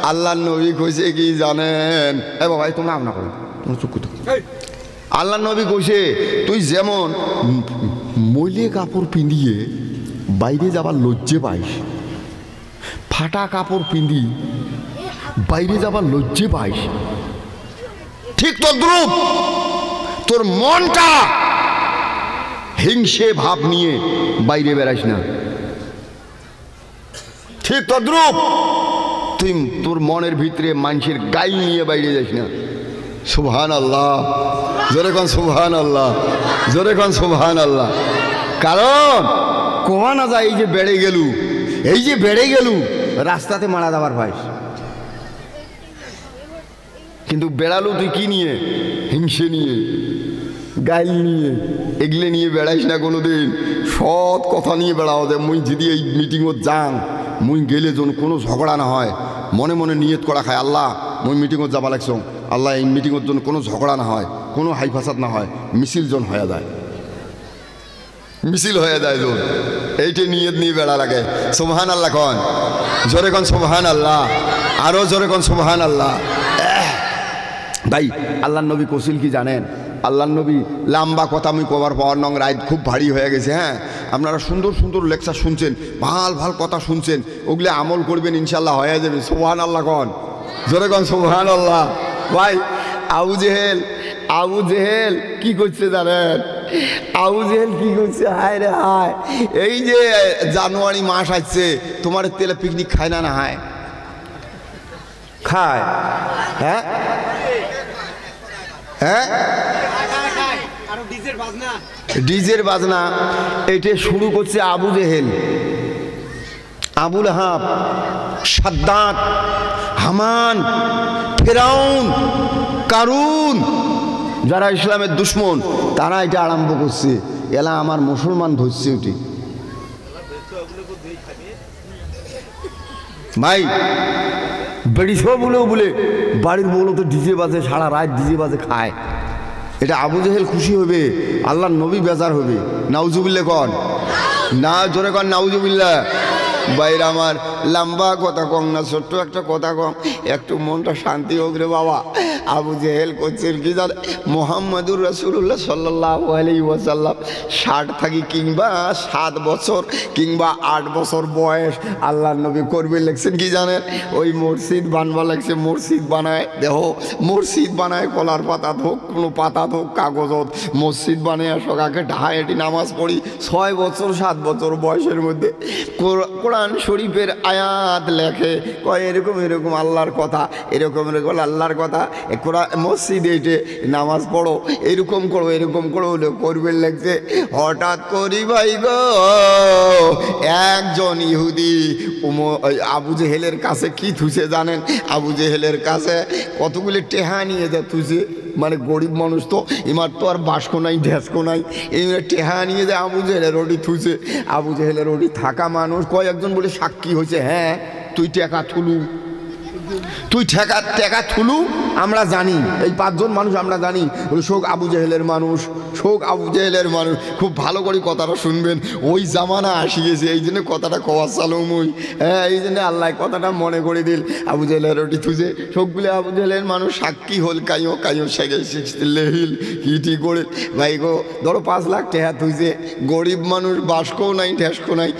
আল্লাহ নবী কইছে কি জানেন? এ বাবা তোমরা আপনা করো, তোমরা চুপ করতে। আল্লাহ নবী কইছে তুই যেমন মইলে কাপড় পিঁধিয়ে বাইরে যাবার লজ্জে পাইস, ফাটা কাপড় পিঁধি বাইরে যাবার লজ্জে পাইস, ঠিক তদ্রূপ তোর মনটা হিংসে ভাব নিয়ে বাইরে বেড়াইস না। ঠিক তদ্রূপ তুই তোর মনের ভিতরে মানুষের গাই নিয়ে বাইরে যাইস না। সুবহানাল্লাহ। জোরে কোন সুবহানাল্লাহ। কারণ কোয়া না যায় এই যে বেড়ে গেলু রাস্তাতে মারা যাবার পাইস, কিন্তু বেড়ালু তুই কি নিয়ে? হিংসে নিয়ে, গাইল নিয়ে, এগুলো নিয়ে বেড়াইস না কোনোদিন। সৎ কথা নিয়ে বেড়াও যে মুই যদি এই মিটিংত যাং, মুই গেলে যেন কোনো ঝগড়া না হয়। মনে মনে নিয়ত করা খায় আল্লাহ মুই মিটিংত যাবা লাগছ, আল্লাহ এই মিটিংয়ের জন্য কোনো ঝগড়া না হয়, কোনো হাইফাসাদ না হয়, মিছিল হয়ে যায় জন। এইটা নিয়ত নিয়ে বেড়া লাগে। সুবহানাল্লাহ কন। জোরে কন সুবহানাল্লাহ। আরো জোরে কন সুবহানাল্লাহ। ভাই আল্লাহ নবী কৌশল কি জানেন? আল্লাহ নবী লম্বা কথা আমি কবার পাওয়ার নং রাত খুব ভারী হয়ে গেছে। হ্যাঁ, আপনারা সুন্দর লেকচার শুনছেন, ভাল কথা শুনছেন, ওগুলো আমল করবেন, ইনশাল্লাহ হয়ে যাবে। সুবহানাল্লাহ কন। জোরে কন সুবহানাল্লাহ। ভাই আবু জেহেল কি করছে জানেন? আবু জেহেল কি করছে? হায় রে হায়, এই যে জানুয়ারি মাস আসছে, তোমার তেলে পিকনিক খায় না হায় খায়? হ্যাঁ, ডিজের বাজনা এটা শুরু করছে আবু জেহেল, আবুল আহাব, সাদ্দাত, হামান, ফেরাউন, কারুন, যারা ইসলামের দুশ্মন তারা এটা আরম্ভ করছে। এলা আমার মুসলমান ধরছে ওটি। ভাই বেড়িস বলে বাড়ির বউলো তো ডিজে বাজে, সারা রাত ডিজে বাজে খায়। এটা আবু জেহেল খুশি হবে, আল্লাহর নবী বেজার হবে। নাউজুবিল্লাহ কন না, জোরে কন নাউজুবিল্লাহ। বাইরে আমার লম্বা কথা কম না, ছোট্ট একটা কথা কম, একটু মনটা শান্তি হোক রে বাবা। আবু জেহেল করছেন কি জানে? মোহাম্মদুর রাসূলুল্লাহ সাল্লাল্লাহু আলাইহি ওয়াসাল্লাম 60 থাকি কিংবা 7 বছর কিংবা 8 বছর বয়স আল্লাহর নবী করবে লেখছেন কি জানেন? ওই মসজিদ বানবা লাগছে, মসজিদ বানায় দেহ, মসজিদ বানায় কলার পাতা হোক, কোনো পাতা হোক, কাগজত মসজিদ বানায় সকাকে ঢায় এটি নামাজ পড়ি। 6 বছর 7 বছর বয়সের মধ্যে কোরআন শরীফের আয়াত লেখে, কয় এরকম আল্লাহর কথা, এরকম আল্লাহর কথা, কোরআন মসজিদে এটে নামাজ পড়ো, এরকম করো করবে লাগছে। হঠাৎ করি ভাই গো একজন ইহুদি আবু জেহেলের কাছে কি থুছে জানেন? আবু জেহেলের কাছে কতগুলি টেহা নিয়ে যা থুছে, মানে গরিব মানুষ তো, এমার তো আর বাসকো নাই ঢেসকো নাই, এই টেহা নিয়ে যায় আবু জেহেলের ওটি থুছে। আবু জেহেলের ওটি থাকা মানুষ কয়েকজন বলে সাক্ষী হয়েছে, হ্যাঁ তুই টেকা থুলু আমরা জানি, এই 5 জন মানুষ আমরা জানি শোক আবু জেহেলের মানুষ, খুব ভালো করে কথাটা শুনবেন। ওই জামানা আসিয়েছে, এই জন্য কথাটা কওয়া চালু মুই। হ্যাঁ, এই জন্য আল্লাহ কথাটা মনে করে দিল। আবু জেহেলের ওটি থুছে, সবগুলো আবু জেহেলের মানুষ সাক্ষী হল। কাইও লেহিল হিটি করে ভাই গো, ধরো 5 লাখ টাকা থুইছে, গরিব মানুষ বাসকও নাই ঠেসকো নাই,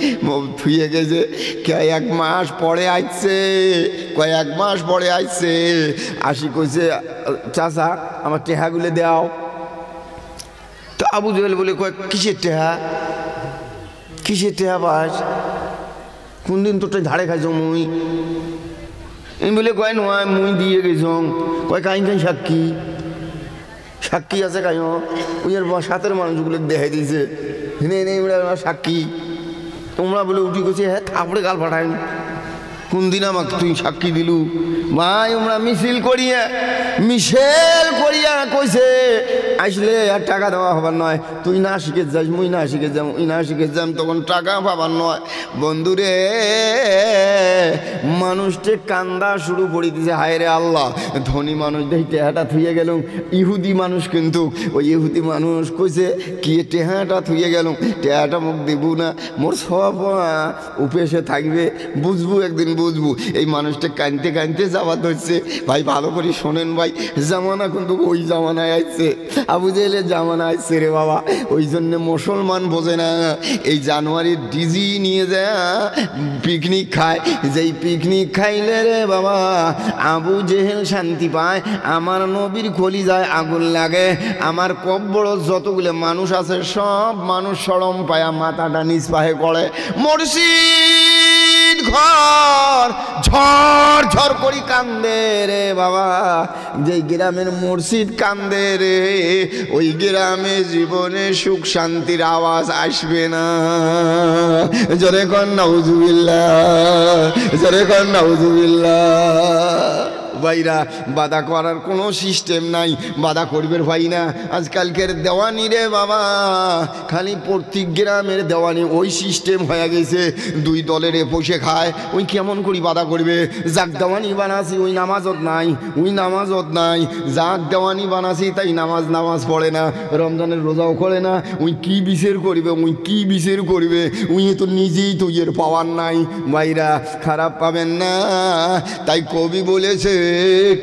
থুয়ে গেছে। 1 মাস পরে আইছে, আসি কইছে চাচা আমার টেহাগুলো দাও। তো আবু জেহেল বলে, কিসের টেহা পাস? কোন দিন তোরটাই ধারে খাইছ মুই এই বলে কয় নয় মুই দিয়ে গেছ কয় কাই কাই সাক্ষী সাক্ষী আছে কাই ওই এর সাথের মানুষগুলো দেখাই দিয়েছে সাক্ষী তোমরা বলে উঠি করছি হ্যাঁ থাপড়ে গাল পাঠাই কোন দিন আমাকে তুই সাক্ষী দিলু ভাই আমরা মিছিল করিয়া কইছে আসলে আর টাকা দেওয়া হবার নয় তুই না শিখে যাস মুই না শিখে যাম ওই না শিখে যাম তখন টাকা পাবার নয় বন্ধুরে মানুষকে কান্দা শুরু করে দিছে হায় রে আল্লাহ ধনী মানুষ দেখি টেহাটা থুয়ে গেল ইহুদি মানুষ কিন্তু ওই ইহুদি মানুষ কইছে কি টেহাটা থুয়ে গেল টেহাটা মুখ দিব না মোর সব উপেসে থাকবে বুঝবো একদিন বুঝবো এই মানুষটা কানতে কানতে যাওয়া ধরছে ভাই ভালো করে শোনেন ভাই জামানা কিন্তু ওই জামানায় আসছে আবু জেহেলের জামানা আসছে রে বাবা ওই জন্য মুসলমান বোঝে না এই জানুয়ারির ডিজি নিয়ে যায় পিকনিক খায় যেই পিকনিক খাইলে রে বাবা আবু জেহেল শান্তি পায় আমার নবীর খলি যায় আগুন লাগে আমার কব্বর যতগুলো মানুষ আছে সব মানুষ শরম পায়া মাথাটা নিচ পাহে করে মসজিদ ঘর ঝড় ঝড় করি কান্দে রে বাবা যেই গ্রামের মসজিদ কান্দে রে ওই গ্রামে জীবনে সুখ শান্তির আওয়াজ আসবে না জোরে কর নাউজুবিল্লাহ জোরে কর নাউজুবিল্লাহ ভাইরা বাধা করার কোনো সিস্টেম নাই বাধা করবে ভাই না আজকালকের দেওয়ানি রে বাবা খালি প্রত্যেক গ্রামের দেওয়ানি ওই সিস্টেম হয়ে গেছে দুই দলের বসে খায় ওই কেমন করি বাধা করবে যাক দেওয়ানি বানাসি ওই নামাজত নাই যাক দেওয়ানি বানাসি তাই নামাজ পড়ে না রমজানের রোজাও করে না ওই কি বিচার করবে ওই তো নিজেই তো এর পাওয়ার নাই ভাইরা খারাপ পাবেন না তাই কবি বলেছে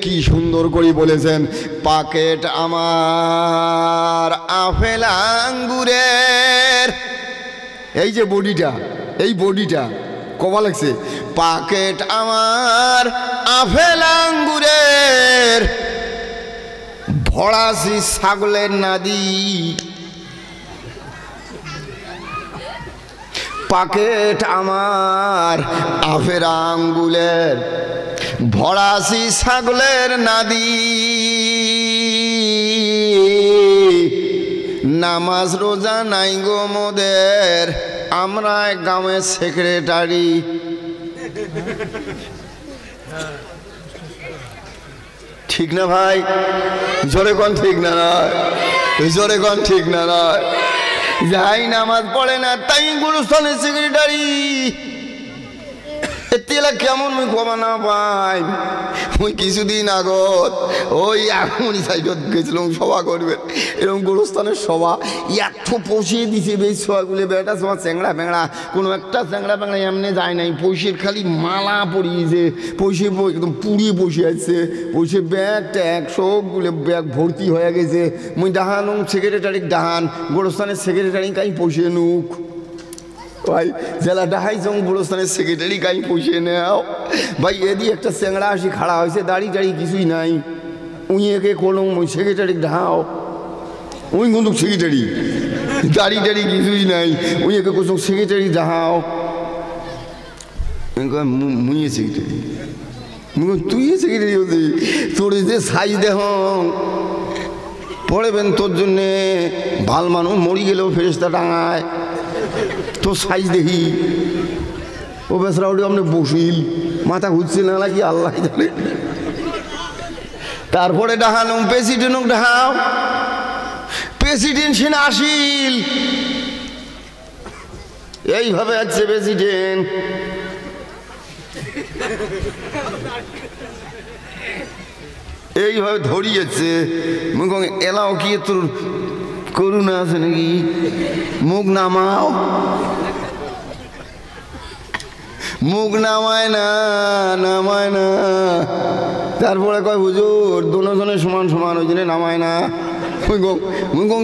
কি সুন্দর করে বলেছেন পাকেট আমার আপেল আঙ্গুরের এই যে বডিটা কবা লাগছে পাকেট আমার আপেল আঙ্গুরের ভরাসি ছাগলের নাদি পাকেট আমার আপেল আঙ্গুলের ভরাসি ছাগলের নাদি নামাজ রোজা নাই গো মোদের আমরা গ্রামের সেক্রেটারি ঠিক না ভাই জোরে কোন ঠিক না নয় জোরে কোন ঠিক না নয় যাই নামাজ পড়ে না তাই গুরুস্থানের সেক্রেটারি তেলা কেমন মুই কমা না পাই মুই কিছুদিন আগত ওই এখনই সাইডত গেছিলাম সভা করবে এরকম গোরস্থানের সভা এত পৌঁছিয়ে দিছে বেশ সবাগুলো বেটা সবার চ্যাংড়া ফ্যাংড়া কোনো একটা চ্যাংড়া ফ্যাংড়া এমনি যায় নাই পয়সের খালি মালা পরিয়েছে পয়সে একদম পুড়িয়ে বসে আছে পয়সে ব্যাগটা সবগুলো ব্যাগ ভর্তি হয়ে গেছে মুই ডাহান সেক্রেটারি ডাহান গোরস্থানের সেক্রেটারি কাই পয়সে নুক ভাই জেলা ডাহাই যাও গোরস্থানের সেক্রেটারি কাই পয়সে নেও ভাই এদি একটা চ্যাংড়া আসি খাড়া হয়েছে দাড়ি কিছুই নাই উই একে কলম ওই সেক্রেটারি ঢাও ওই কিন্তু সেক্রেটারি দাড়ি কিছুই নাই উই একে কোথাও সেক্রেটারি ঢাও মুইয়ে সেক্রেটারি তুই সেক্রেটারি হতে তোর যে সাইজ দেহ পড়েবেন তোর জন্যে ভাল মানুষ মরি গেলেও ফেরেশতা ডাঙায় তো সাইজ দেখি ও বেসরা ওটি আপনি বসিল মাথা ঘুরছে না নাকি আল্লাহ জানে তারপরে ডাহানো প্রেসিডেন্ট ডাহাও প্রেসিডেন্ট সেনা আসিল এইভাবে আছে প্রেসিডেন্ট এইভাবে ধরিয়েছে এলাও কি তোর করুণা আছে নাকি মুখ নামাও মুখ নামায় না তারপরে কয় হুজুর দুজনের সমান ওই জন্য নামায় না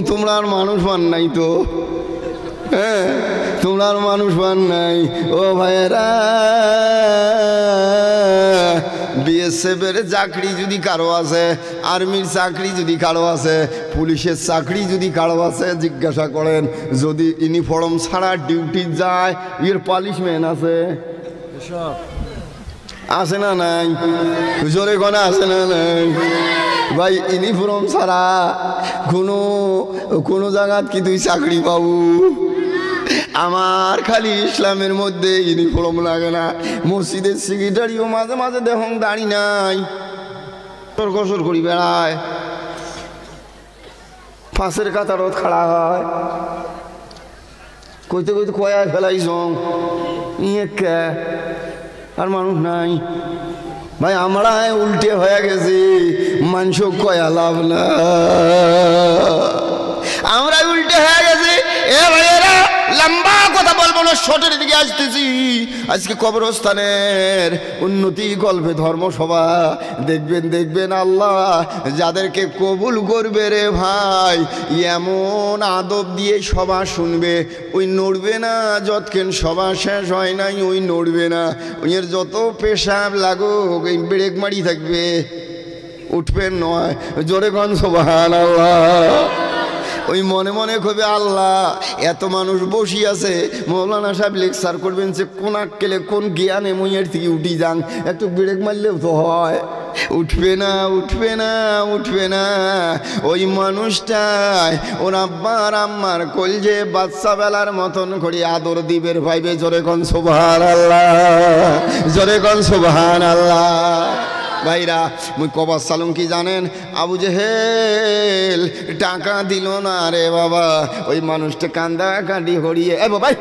তোমরা আর মানুষ মান নাই তো হ্যাঁ তোমরা আর মানুষ মান নাই ও ভাইয়েরা বিএসএফের চাকরি যদি কারো আছে আর্মির চাকরি যদি কারো আছে পুলিশের চাকরি যদি কারো আছে জিজ্ঞাসা করেন যদি ইউনিফর্ম ছাড়া ডিউটি যায় এর পালিশমেন্ট আছে আছে না নাই? জোরে কোনা আছে না নাই? ভাই ইউনিফর্ম ছাড়া কোনো জায়গাত কি তুই চাকরি পাবো? আমার খালি ইসলামের মধ্যে ইউনিফর্ম লাগে না। মসজিদের সেক্রেটারিও মাঝে মাঝে দেখুন দাড়ি নাই, তোর গোসল করি বেড়ায়, পাশের কাতারত খাড়া হয়, কইতে কইতে কয়ায় ফেলাইছ ইয়ে কে আর মানুষ নাই। ভাই আমরা উল্টে হয়ে গেছি, মানুষ কয়া লাভ না, আমরা উল্টে হয়ে গেছি। এ ভাইয়েরা লম্বা কথা বলবো না, শর্টের দিকে আসতেছি। আজকে কবরস্থানের উন্নতি গল্পে ধর্মসভা দেখবেন আল্লাহ যাদেরকে কবুল করবে রে ভাই, এমন আদব দিয়ে সভা শুনবে, ওই নড়বে না যতক্ষণ সভা শেষ হয় নাই, ওই নড়বে না। ওইয়ের যত পেশাব লাগুক এই ব্রেক মারি থাকবে, উঠবেন নয়। জোরে কোন সুবহানাল্লাহ। ওই মনে মনে কবে আল্লাহ এত মানুষ বসি আছে, মৌলানা সাহেব লেকচার করবেন যে কোন আক্কেলে কোন জ্ঞানে মইয়ের থেকে উঠি যান, একটু ব্রেক মারলেও তো হয়। উঠবে না উঠবে না উঠবে না। ওই মানুষটাই ওর আব্বার আম্মার কলজে বাচ্চা বেলার মতন করে আদর দিবের ভাইবে। জোরে কোন সুবহানাল্লাহ, জোরে কোন সুবহানাল্লাহ। ভাইরা মুই কবার সালুম কি জানেন? আবু জেহেল টাকা দিল না রে বাবা, ওই মানুষটা কান্দা কাঁদি হরিয়ে এ বাবাই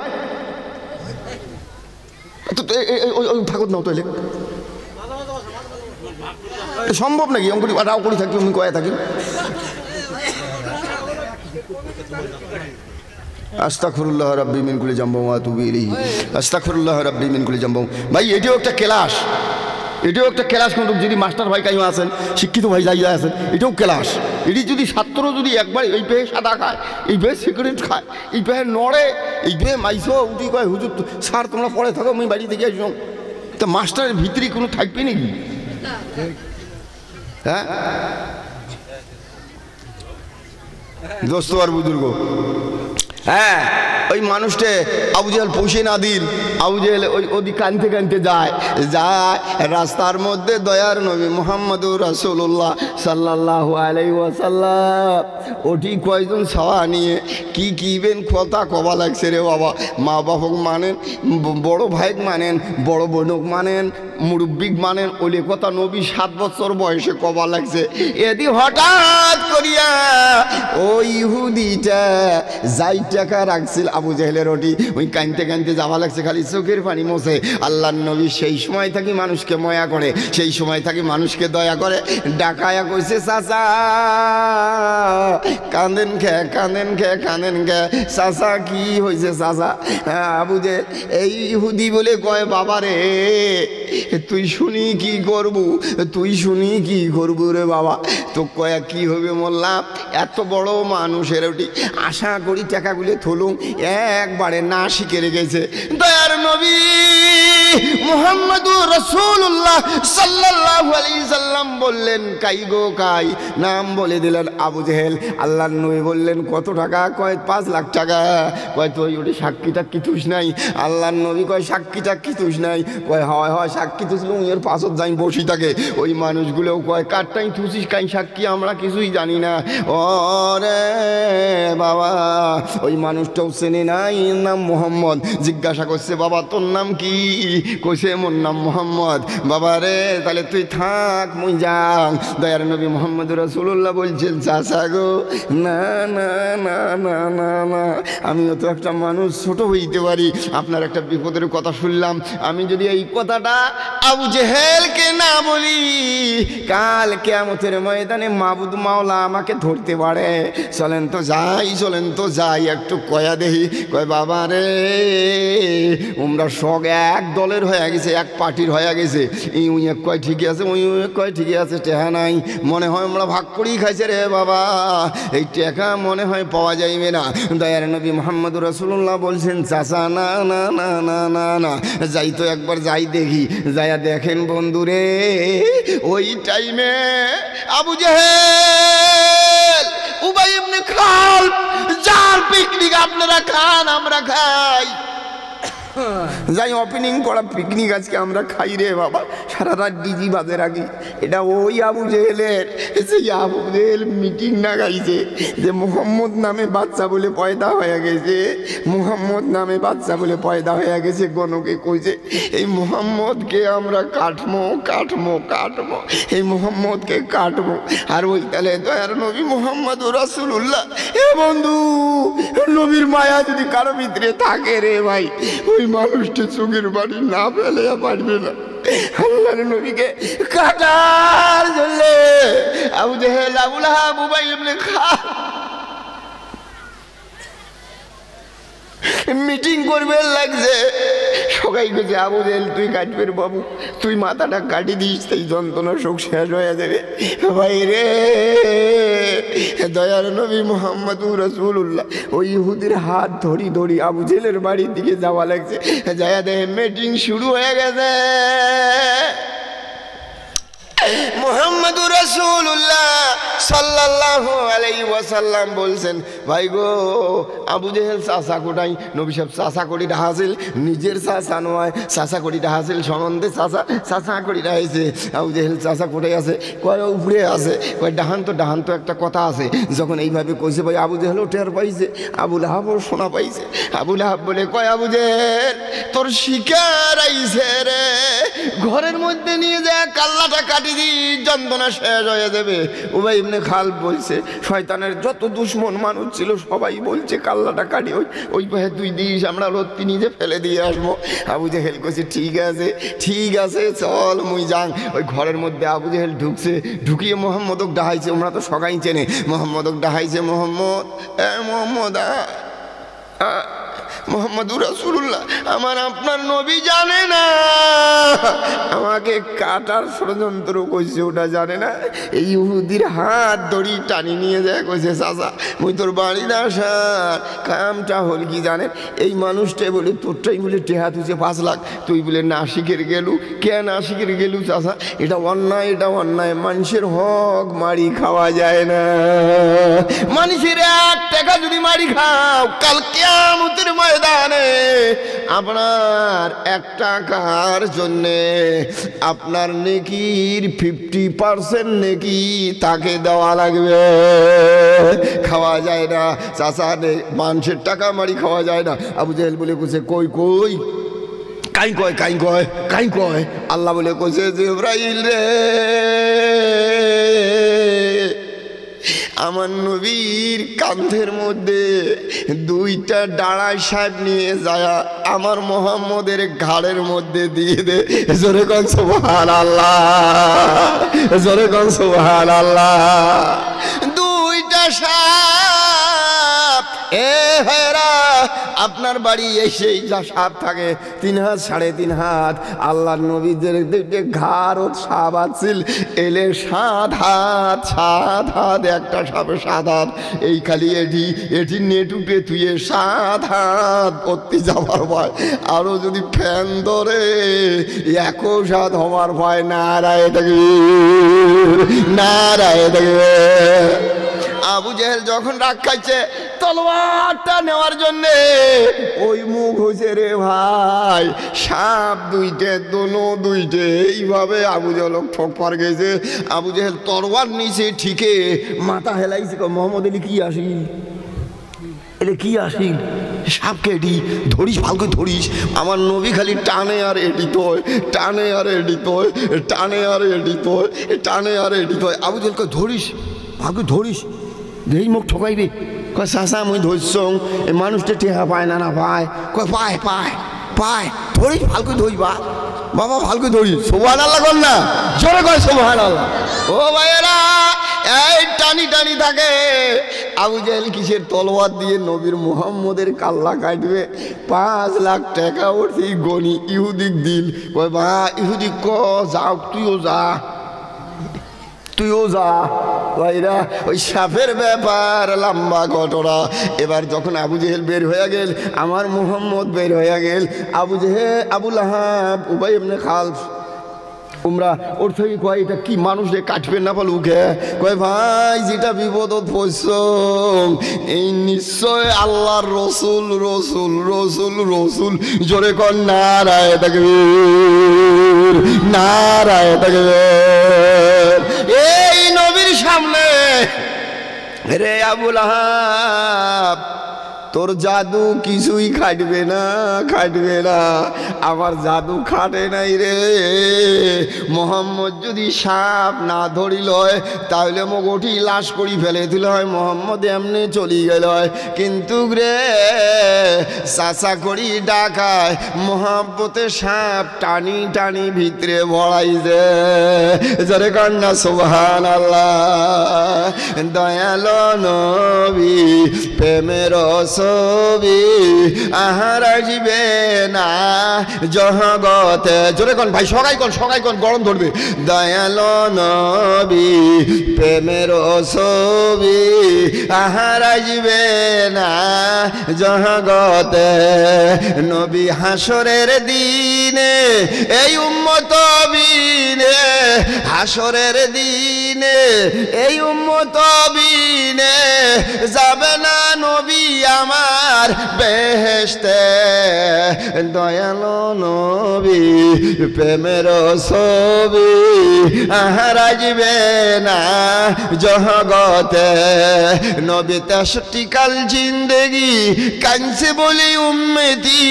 ঠাকুর নাও তৈলে সম্ভব নাকি? অঙ্কুরি রাও করি থাকি, আমি কয়ে থাকি। আস্তাগফিরুল্লাহ রাব্বি মিন কুল্লি যামবি ওয়া আতুবু ইলাইহি, আস্তাগফিরুল্লাহ রাব্বি মিন কুল্লি যামবি। ভাই এটাও একটা ক্লাস, এটাও একটা ক্লাস। কিন্তু যদি মাস্টার ভাই কাইও আছেন, শিক্ষিত ভাই যাই আছেন, এটাও ক্লাস। এটি যদি ছাত্র যদি একবার এই পেয়ে সাদা খায়, এই পেয়ে সিগারেট খায়, এই পেয়ে নড়ে, এই পেয়ে মাইসো উঠি কয় হুজুর স্যার তোমরা পড়ে থাকো, আমি বাড়ি থেকে আসলাম, তা মাস্টারের ভিতরে কোনো থাকবে নাকি? হ্যাঁ দোস্ত আর বুজুর্গ, হ্যাঁ ওই মানুষটা আবু জেহেল পৌঁছে না দিন, আবু জেহেল ওই ওদি কানতে কানতে যায় রাস্তার মধ্যে দয়ার নবী মুহাম্মদুর রাসূলুল্লাহ সাল্লাল্লাহু আলাইহি ওয়াসাল্লাম ওটি কয়জন ছাওয়া নিয়ে কি কিবেন কথা কবা লাগছে রে বাবা। মা বাপক মানেন, বড় ভাইক মানেন, বড় বোনক মানেন, মুরব্বিক মানেন, ওলে কথা নবী 7 বছর বয়সে কবা লাগছে। এদি হঠাৎ করিয়া ওই ইহুদিটা যাই টাকা রাখছিল আবু জেহেলের ওটি, ওই কানতে কানতে যাওয়া লাগছে, খালি চোখের পানি মোছে। আল্লাহর নবী সেই সময় থাকি মানুষকে ময়া করে, সেই সময় থাকি মানুষকে দয়া করে। ডাকায়া কইছে চাচা কাঁদেন খে কাঁদেন খে কাঁদেন খে, চাচা কি হয়েছে চাচা? আবু জেহেল এই ইহুদি বলে কয় বাবা রে তুই শুনি কি করবু, তুই শুনি কি করবু রে বাবা? তো কয়া কি হবে মোল্লা, এত বড় মানুষের ওটি আশা করি টাকাগুলো থলুম একবারে না শিখে রেখেছে। দয়ার নবী মুহাম্মদুর রাসূলুল্লাহ সাল্লাল্লাহু আলাইহি সাল্লাম বললেন কাই গো কাই, নাম বলে দিলেন আবু জেহেল। আল্লাহর নবী বললেন কত টাকা? কয় 5 লাখ টাকা। কয় তুই ওটি সাক্ষী টাক্ষী তুস নাই? আল্লাহর নবী কয় সাক্ষী টাক্ষী তুস নাই? কয় হয় হয় সাক্ষী তুসলুম, এর পাশত যাই বসি থাকে। ওই মানুষগুলোও কয় কারটাই তুসিস কাই সাক্ষী, আমরা কিছুই জানি না। ওরে বাবা ওই মানুষটাও চেনে নাই, নাম মোহাম্মদ। জিজ্ঞাসা করছে বাবা তোর নাম কি? কইছে মোর নাম মোহাম্মদ। বাবা রে তাহলে তুই থাক মুই যাং। দয়ার নবী মুহাম্মদুর রাসূলুল্লাহ বলছেন চাচা গো না না না না না না, আমিও তো একটা মানুষ, ছোট হইতে পারি। আপনার একটা বিপদের কথা শুনলাম, আমি যদি এই কথাটা আবু জেহেলকে না বলি, কাল কিয়ামতের ময়দানে মাবুদ মাওলা আমাকে ধরতে পারে। চলেন তো যাই, চলেন তো যাই, একটু কয়া দেহি। কয় বাবা রে আমরা সব এক দলের হয়ে গেছে, এক পার্টির হয়ে গেছে। উই এক কয় ঠিকই আছে, উই এক কয় ঠিকই আছে, টেহা নাই, মনে হয় আমরা ভাগ করেই খাইছে রে বাবা, এই টেকা মনে হয় পাওয়া যাইবে না। দয়ার নবী মুহাম্মদুর রাসূলুল্লাহ বলছেন চাচা না না না না না না, যাই তো একবার যাই দেখি। যাইয়া দেখেন বন্ধুরে ওই টাইমে আবু জেহেল উবাই ইবনে খালদ যার পিকনিক আপনারা খান আমরা খাই, যাই ওপেনিং করা পিকনিক আজকে আমরা খাই রে বাবা, সারা রাত ডিজি বাজে রাখি। এটা ওই আবু জেহেলের, সেই আবু জেহেল মিটিং না গাইছে যে মুহাম্মদ নামে বাচ্চা বলে পয়দা হয়ে গেছে, মুহাম্মদ নামে বাচ্চা বলে পয়দা হয়ে গেছে। গণকে কইছে এই মুহাম্মদকে আমরা কাটবো কাটবো কাটবো, এই মুহাম্মদকে কাটবো। আর ওই তাহলে দয়ার নবী মুহাম্মদ রাসূলুল্লাহ। এ বন্ধু, নবীর মায়া যদি কারো ভিতরে থাকে রে ভাই, ওই মানুষটি চোখের বাড়ি না ফেলে পারবে না। আল্লাহর নবীকে কাটার জন্য আবু জেহেল, আবু লাহাব, উবাই ইবনে খালদ মিটিং করবে লাগছে। সবাই গেছে আবু জেহেল তুই কাটবে বাবু, তুই মাথাটা কাটি দিস, সেই যন্ত্রণা শোক শেষ হয়ে যাবে। ভাই রে, দয়ার নবী মুহাম্মদুর রাসূলুল্লাহ ওই ইহুদির হাত ধরি ধরি আবু জেহেলের বাড়ির দিকে যাওয়া লাগছে। যায়া দেখে মিটিং শুরু হয়ে গেছে। মুহাম্মদুর রাসূলুল্লাহ সাল্লাল্লাহু আলাইহি ওয়াসাল্লাম বলছেন, ভাই গো আবু জেহেল চাচা কোটাই। নবী সাহেব চাচা করিটা হাসিল, নিজের চাচা নয়, চাচা করিটা হাসিল সম্বন্ধে চাচা চাচা করিটা হয়েছে। আবু জেহেল চাচা কোটাই আছে, কয় উপরে আছে, কয় ডাহান তো একটা কথা আছে। যখন এইভাবে কইছে ভাই আবু জেহেলও টের পাইছে, আবু লাহাবও শোনা পাইছে। আবু লাহাব বলে কয় আবু জেহেল তোর শিকার আইছে রে, ঘরের মধ্যে নিয়ে যা কাল্লাটা কাটি দি, যন্ত্রণা শেষ হয়ে যাবে। উবাই ইবনে খালদ বলছে শয়তানের যত দুশ্মন মানুষ ছিল সবাই বলছে কাল্লাটা কাটি ওই পায়ে তুই দিস, আমরা রত্তি নিজে ফেলে দিয়ে আসবো। আবু জেহেল কইছে ঠিক আছে ঠিক আছে চল মুই যাং। ওই ঘরের মধ্যে আবু জেহেল ঢুকছে, ঢুকিয়ে মোহাম্মদক ডাহাইছে। ওরা তো সবাই চেনে, মোহাম্মদক ডাহাইছে, মোহাম্মদ মোহাম্মদ মুহাম্মদুর রাসূলুল্লাহ আমার আপনার নবী জানে না, আমাকে কাটার ষড়যন্ত্র কইছে ওটা জানে না। এই ইহুদির হাত ধরি টানি নিয়ে যায়, কইছে চাচা মুই তোর বাড়ি না আসার কামটা হল কি জানেন, এই মানুষটাই বলে তোরটাই বলে টেহা তুইছে 5 লাখ, তুই বলে নাসিকের গেলু। কে নাসিকের গেলু চাচা? এটা অন্যায়, এটা অন্যায়। মানুষের হক মারি খাওয়া যায় না। মানুষের 1 টাকা যদি মারি খাও, কাল কিয়ামতের ময়দানে আপনার 1 টাকার জন্যে আপনার নেকির 50% নেকি তাকে দেওয়া লাগবে। খাওয়া যায় না চাচা, মানুষের টাকা মারি খাওয়া যায় না। আবু জেহেল বলে কইছে কই কই কাই কয় কাই কয় কাই কয়। আল্লাহ বলে কইছে জিবরাইল রে, আমার নবীর কাঁধের মধ্যে 2টা ডাড়াই সাহেব নিয়ে যায় আমার মোহাম্মদের ঘাড়ের মধ্যে দিয়ে দে। জোরে কোন সুবহানাল্লাহ, জোরে কোন সুবহানাল্লাহ। 2টা সাপ, এ হেরা আপনার বাড়ি এসেই যা সাপ থাকে 3 হাত 3.5 হাত, আল্লাহর নবীদের 2টা ঘাড় সাপ আছিল, এলে 7 হাত 7 হাত, একটা সাপে 7 হাত। এই খালি এটি নেটুটে তুইয়ে 7 হাত করতে যাবার ভয়। আরো যদি ফ্যান ধরে 21 হাত হওয়ার ভয়। নারায়ে তাকবীর, নারায়ে তাকবীর। আবু জেহেল যখন রাগ খাইছে তলোয়ারটা নেওয়ার জন্যে, ওই মুখ হয়েছে রে ভাই সাপ 2টে, দোনো 2টে। এইভাবে আবু জেহেল ঠোক পার গেছে। আবু জেহেল তলোয়ার নিচে ঠিকে মাথা হেলাইছে, মোহাম্মদ এলি কি আসিল, এলে কি আসিল, সাপকে এটি ধরিস, ভালো করে ধরিস। আমার নবী খালি টানে আর এটি তোয়, টানে আর এটি তোয়, টানে আর এটি তোয়, টানে আর এটি তোয়। আবু জেহেলকে ধরিস, ভালো করে ধরিস, যেই মুখ ঠকাইবে। কয় চাচা মুই ধরছ, এই মানুষটা টেহা পায় না না পায়। কয় পায় পায় পায়, ধরিস ভালো করে ধরিবা বাবা, ভালো করে ধরিস। সুবহানাল্লাহ কর না, জোরে কয় সুবহানাল্লাহ। ও ভাইয়েরা, এই টানি টানি থাকে। আবু জেহেল কিসের তলোয়ার দিয়ে নবীর মুহাম্মদের কাল্লা কাটবে। 5 লাখ টাকা ওর সেই গনি ইহুদিক দিল। কয় বা ইহুদি ক যাও, তুইও যা, তুইও যা। ভাইরা ওই সাপের ব্যাপার লম্বা ঘটনা। এবার যখন আবু জেহেল বের হয়ে গেল, আমার মুহাম্মদ বের হয়ে গেল, আবু লাহাব, উবাই ইবনে খালদ তোমরা ওর থেকে কয় এটা কি মানুষ রে কাটবেন না বল উঠে কয় ভাই যেটা বিপদত পড়ছ এই নিশ্চয় আল্লাহর রসুল রসুল রসুল রসুল জোরে কর নারায় তাকবীর নারায় তাকবীর। এই নবীর সামনে রে আবুল আহাব তোর জাদু কিছুই খাটবে না খাটবে না, আমার জাদু খাটে নাই রে। মোহাম্মদ যদি সাপ না ধরিল হয় তাহলে মগটি লাশ করি ফেলে দিল হয়, মোহাম্মদ এমনি চলি গেল হয়। কিন্তু রে চাচা করি ডাকায় মোহাম্মতে সাপ টানি টানি ভিতরে ভরাইছে জরে কান্না সুবহানাল্লাহ। দয়ালো নবী প্রেমের ছবি আহার আসবে না জগতে, জোরে কোন ভাই সগাই কোন গরম ধরবে। দয়ালো নবী প্রেমের ছবি আহার আসবে না জগতে, নবী হাসরের দিনে এই উম্মত বিনে, হাসরের দিনে এই উম্মত বিনে যাবে না নবী আমার বেহেশতে। দয়ালো নবী প্রেমের ছবি আহার আসবে না জগতে, নবী 63 কাল জিন্দেগি কাঁদছে বলে উম্মতি,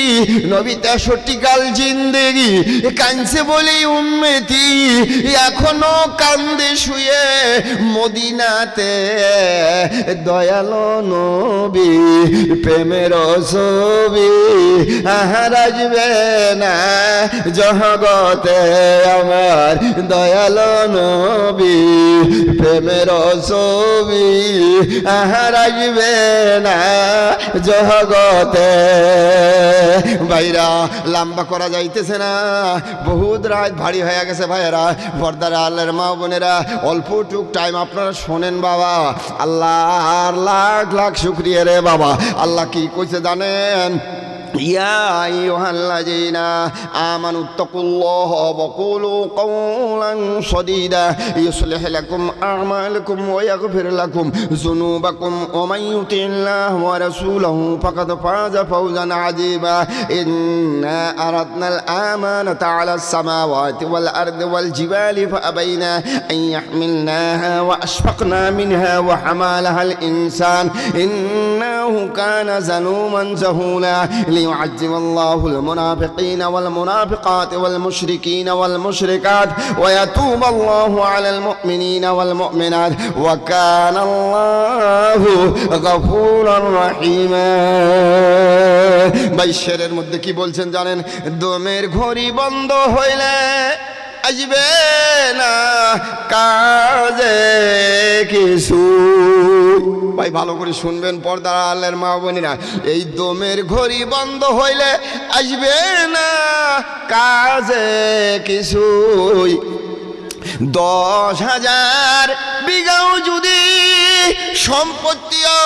নবী 63 কাল জিন্দেগি কাঁদছে বলে উম্মতি এখনো কান্দে শুয়ে মদিনাতে। দয়ালো নবী প্রেমের ছবি আহার আসবে না জগতে আমার, দয়ালো নবী প্রেমের ছবি আহার আসবে না জগতে। ভাইরা লম্বা করা যাইতেছে না, বহুত রাত ভারী হয়ে গেছে ভাইয়েরা, পর্দার আল্লাহর মা বোনেরা অল্প টুক টাইম আপনারা শোনেন বাবা। আল্লাহর লাখ লাখ শুকরিয়া রে বাবা। আল্লাহ কি কইছে জানেন? يا أيها الذين آمنوا اتقوا الله وقولوا قولا سديدا يصلح لكم أعمالكم ويغفر لكم ذنوبكم ومن يطع الله ورسوله فقد فاز فوزا عظيما. إنا أردنا الأمانة على السماوات والأرض والجبال فأبينا أن يحملناها وأشفقنا منها وحملها الإنسان إنه كان ظلوما جهولا. ليعذب الله المنافقين والمنافقات والمشركين والمشركات ويتوب الله على المؤمنين والمؤمنات وكان الله غفورا رحيما. বাইশের মধ্যে কি বলছেন জানেন? দমের ঘড়ি বন্ধ হইলে আসবে না কাজে কিছু। ভাই ভালো করে শুনবেন পর্দার আলের মা বোনেরা, এই দমের ঘড়ি বন্ধ হইলে আসবে না কাজে কিছুই। 10,000 বিঘাও যদি সম্পত্তিও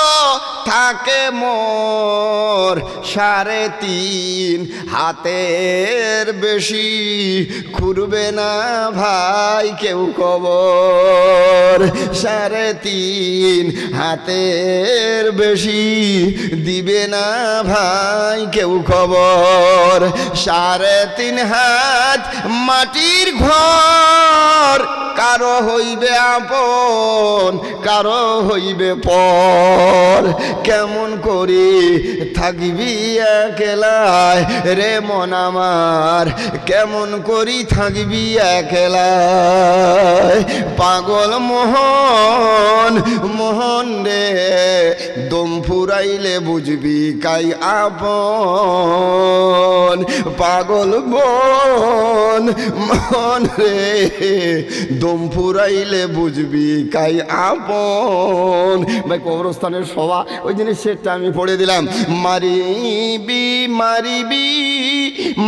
থাকে মোর, 3.5 হাতের বেশি খুঁড়বে না ভাই কেউ কবর। 3.5 হাতের বেশি দিবে না ভাই কেউ খবর। 3.5 হাত মাটির ঘর কারো হইবে আপন কারো হইবে পর। কেমন করি থাকবি একলায় রে মন আমার, কেমন করি থাকবি একলায়। পাগল মোহন মোহন রে দম ফুরাইলে বুঝবি কাই আপন। পাগল মন মোহন রে দম ফুরাইলে বুঝবি কাই আপন। ভাই কবরস্থানের সভা ওই জিনিস সেটা আমি পড়ে দিলাম। মারিবি মারিবি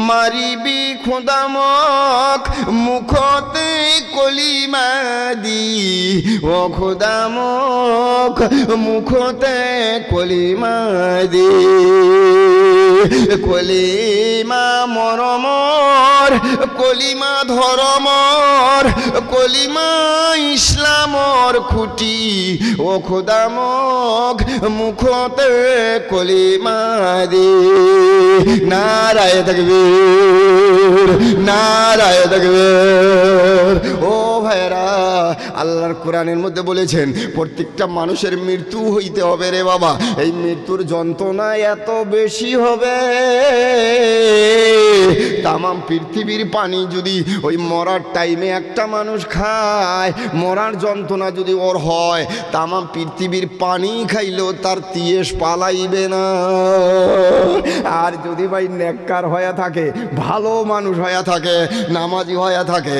মারিবি খোদামক মুখতে কলিমা দি, ও খোদামক মুখতে কলিমা দি। কলিমা মরমর, কলিমা ধরমর, কলিমা ইসলামর খুঁটি ও খোদামক মুখতে কলিমা দে। নারায়ে তাকবীর, নারায়ে তাকবীর। ও ভাইরা, আল্লাহর কোরআনের মধ্যে বলেছেন প্রত্যেকটা মানুষের মৃত্যু হইতে হবে রে বাবা। এই মৃত্যুর যন্ত্রণা এত বেশি হবে, তামাম পৃথিবীর পানি যদি ওই মরার টাইমে একটা মানুষ খায়, মরার যন্ত্রণা যদি ওর হয়, তামাম পৃথিবীর পানি খাইলেও তার তিয়েস পালাইবে না। আর যদি ভাই নেককার হয়ে থাকে, ভালো মানুষ হয়ে থাকে, নামাজি হয়ে থাকে,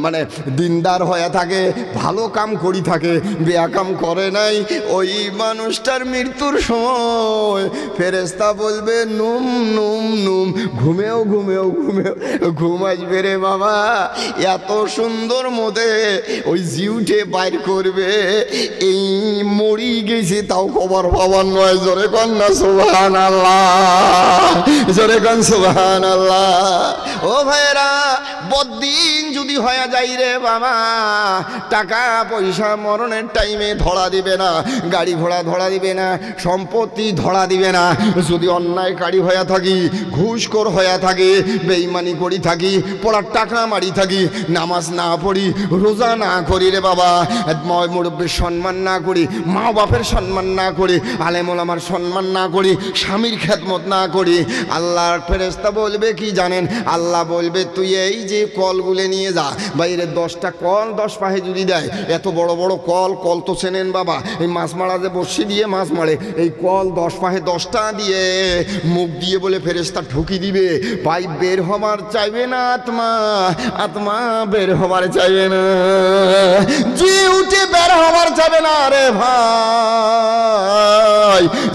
মানে দিনদার হয়ে থাকে, ভালো কাম করি থাকে, বেয়া কাম করে নাই, ওই মানুষটার মৃত্যুর সময় ফেরেশতা বলবে নুম নুম নুম, ঘুমেও ঘুমেও ঘুমেও ঘুম আসবে রে বাবা। এত সুন্দর মধ্যে ওই জিউটে বাইর করবে, এই মরি গেছে তাও খবর পাবার নয়। জোরে কন্যা সুবহানাল্লাহ, জোরে কন সুবহানাল্লাহ। ও ভাইরা, বদ্দিন যদি হয়ে যাই রে বাবা, টাকা পয়সা মরণের টাইমে ধরা দিবে না, গাড়ি ঘোড়া ধরা দিবে না, সম্পত্তি ধরা দিবে না। যদি অন্যায়কারী হয়ে থাকি, ঘুষখোর হয়ে থাকি, বেঈমানি করি থাকি, পড়ার টাকা মারি থাকি, নামাজ না পড়ি, রোজা না করি রে বাবা, মুরব্বীর সম্মান না করি, মা বাপের সম্মান না করি, আলেম ওলামার সম্মান না করি, স্বামীর খেদমত না করি, আল্লাহর ফেরেশতা বলবে কি জানেন? আল্লাহ বলবে তুই এই যে কলগুলো নিয়ে যা, বাইরে 10টা কল 10 পাহে যদি দেয়, এত বড় বড় কল, কল তো চেনেন বাবা, এই মাছ মারা যে বসি দিয়ে মাছ মারে, এই কল 10 পাহে 10টা দিয়ে মুখ দিয়ে বলে ফেরেশতা ঢুকি দিবে। ভাই বের হবার চাইবে না আত্মা, আত্মা বের হবার চাইবে না, জিউটি বের হবার চাইবে না রে ভাই।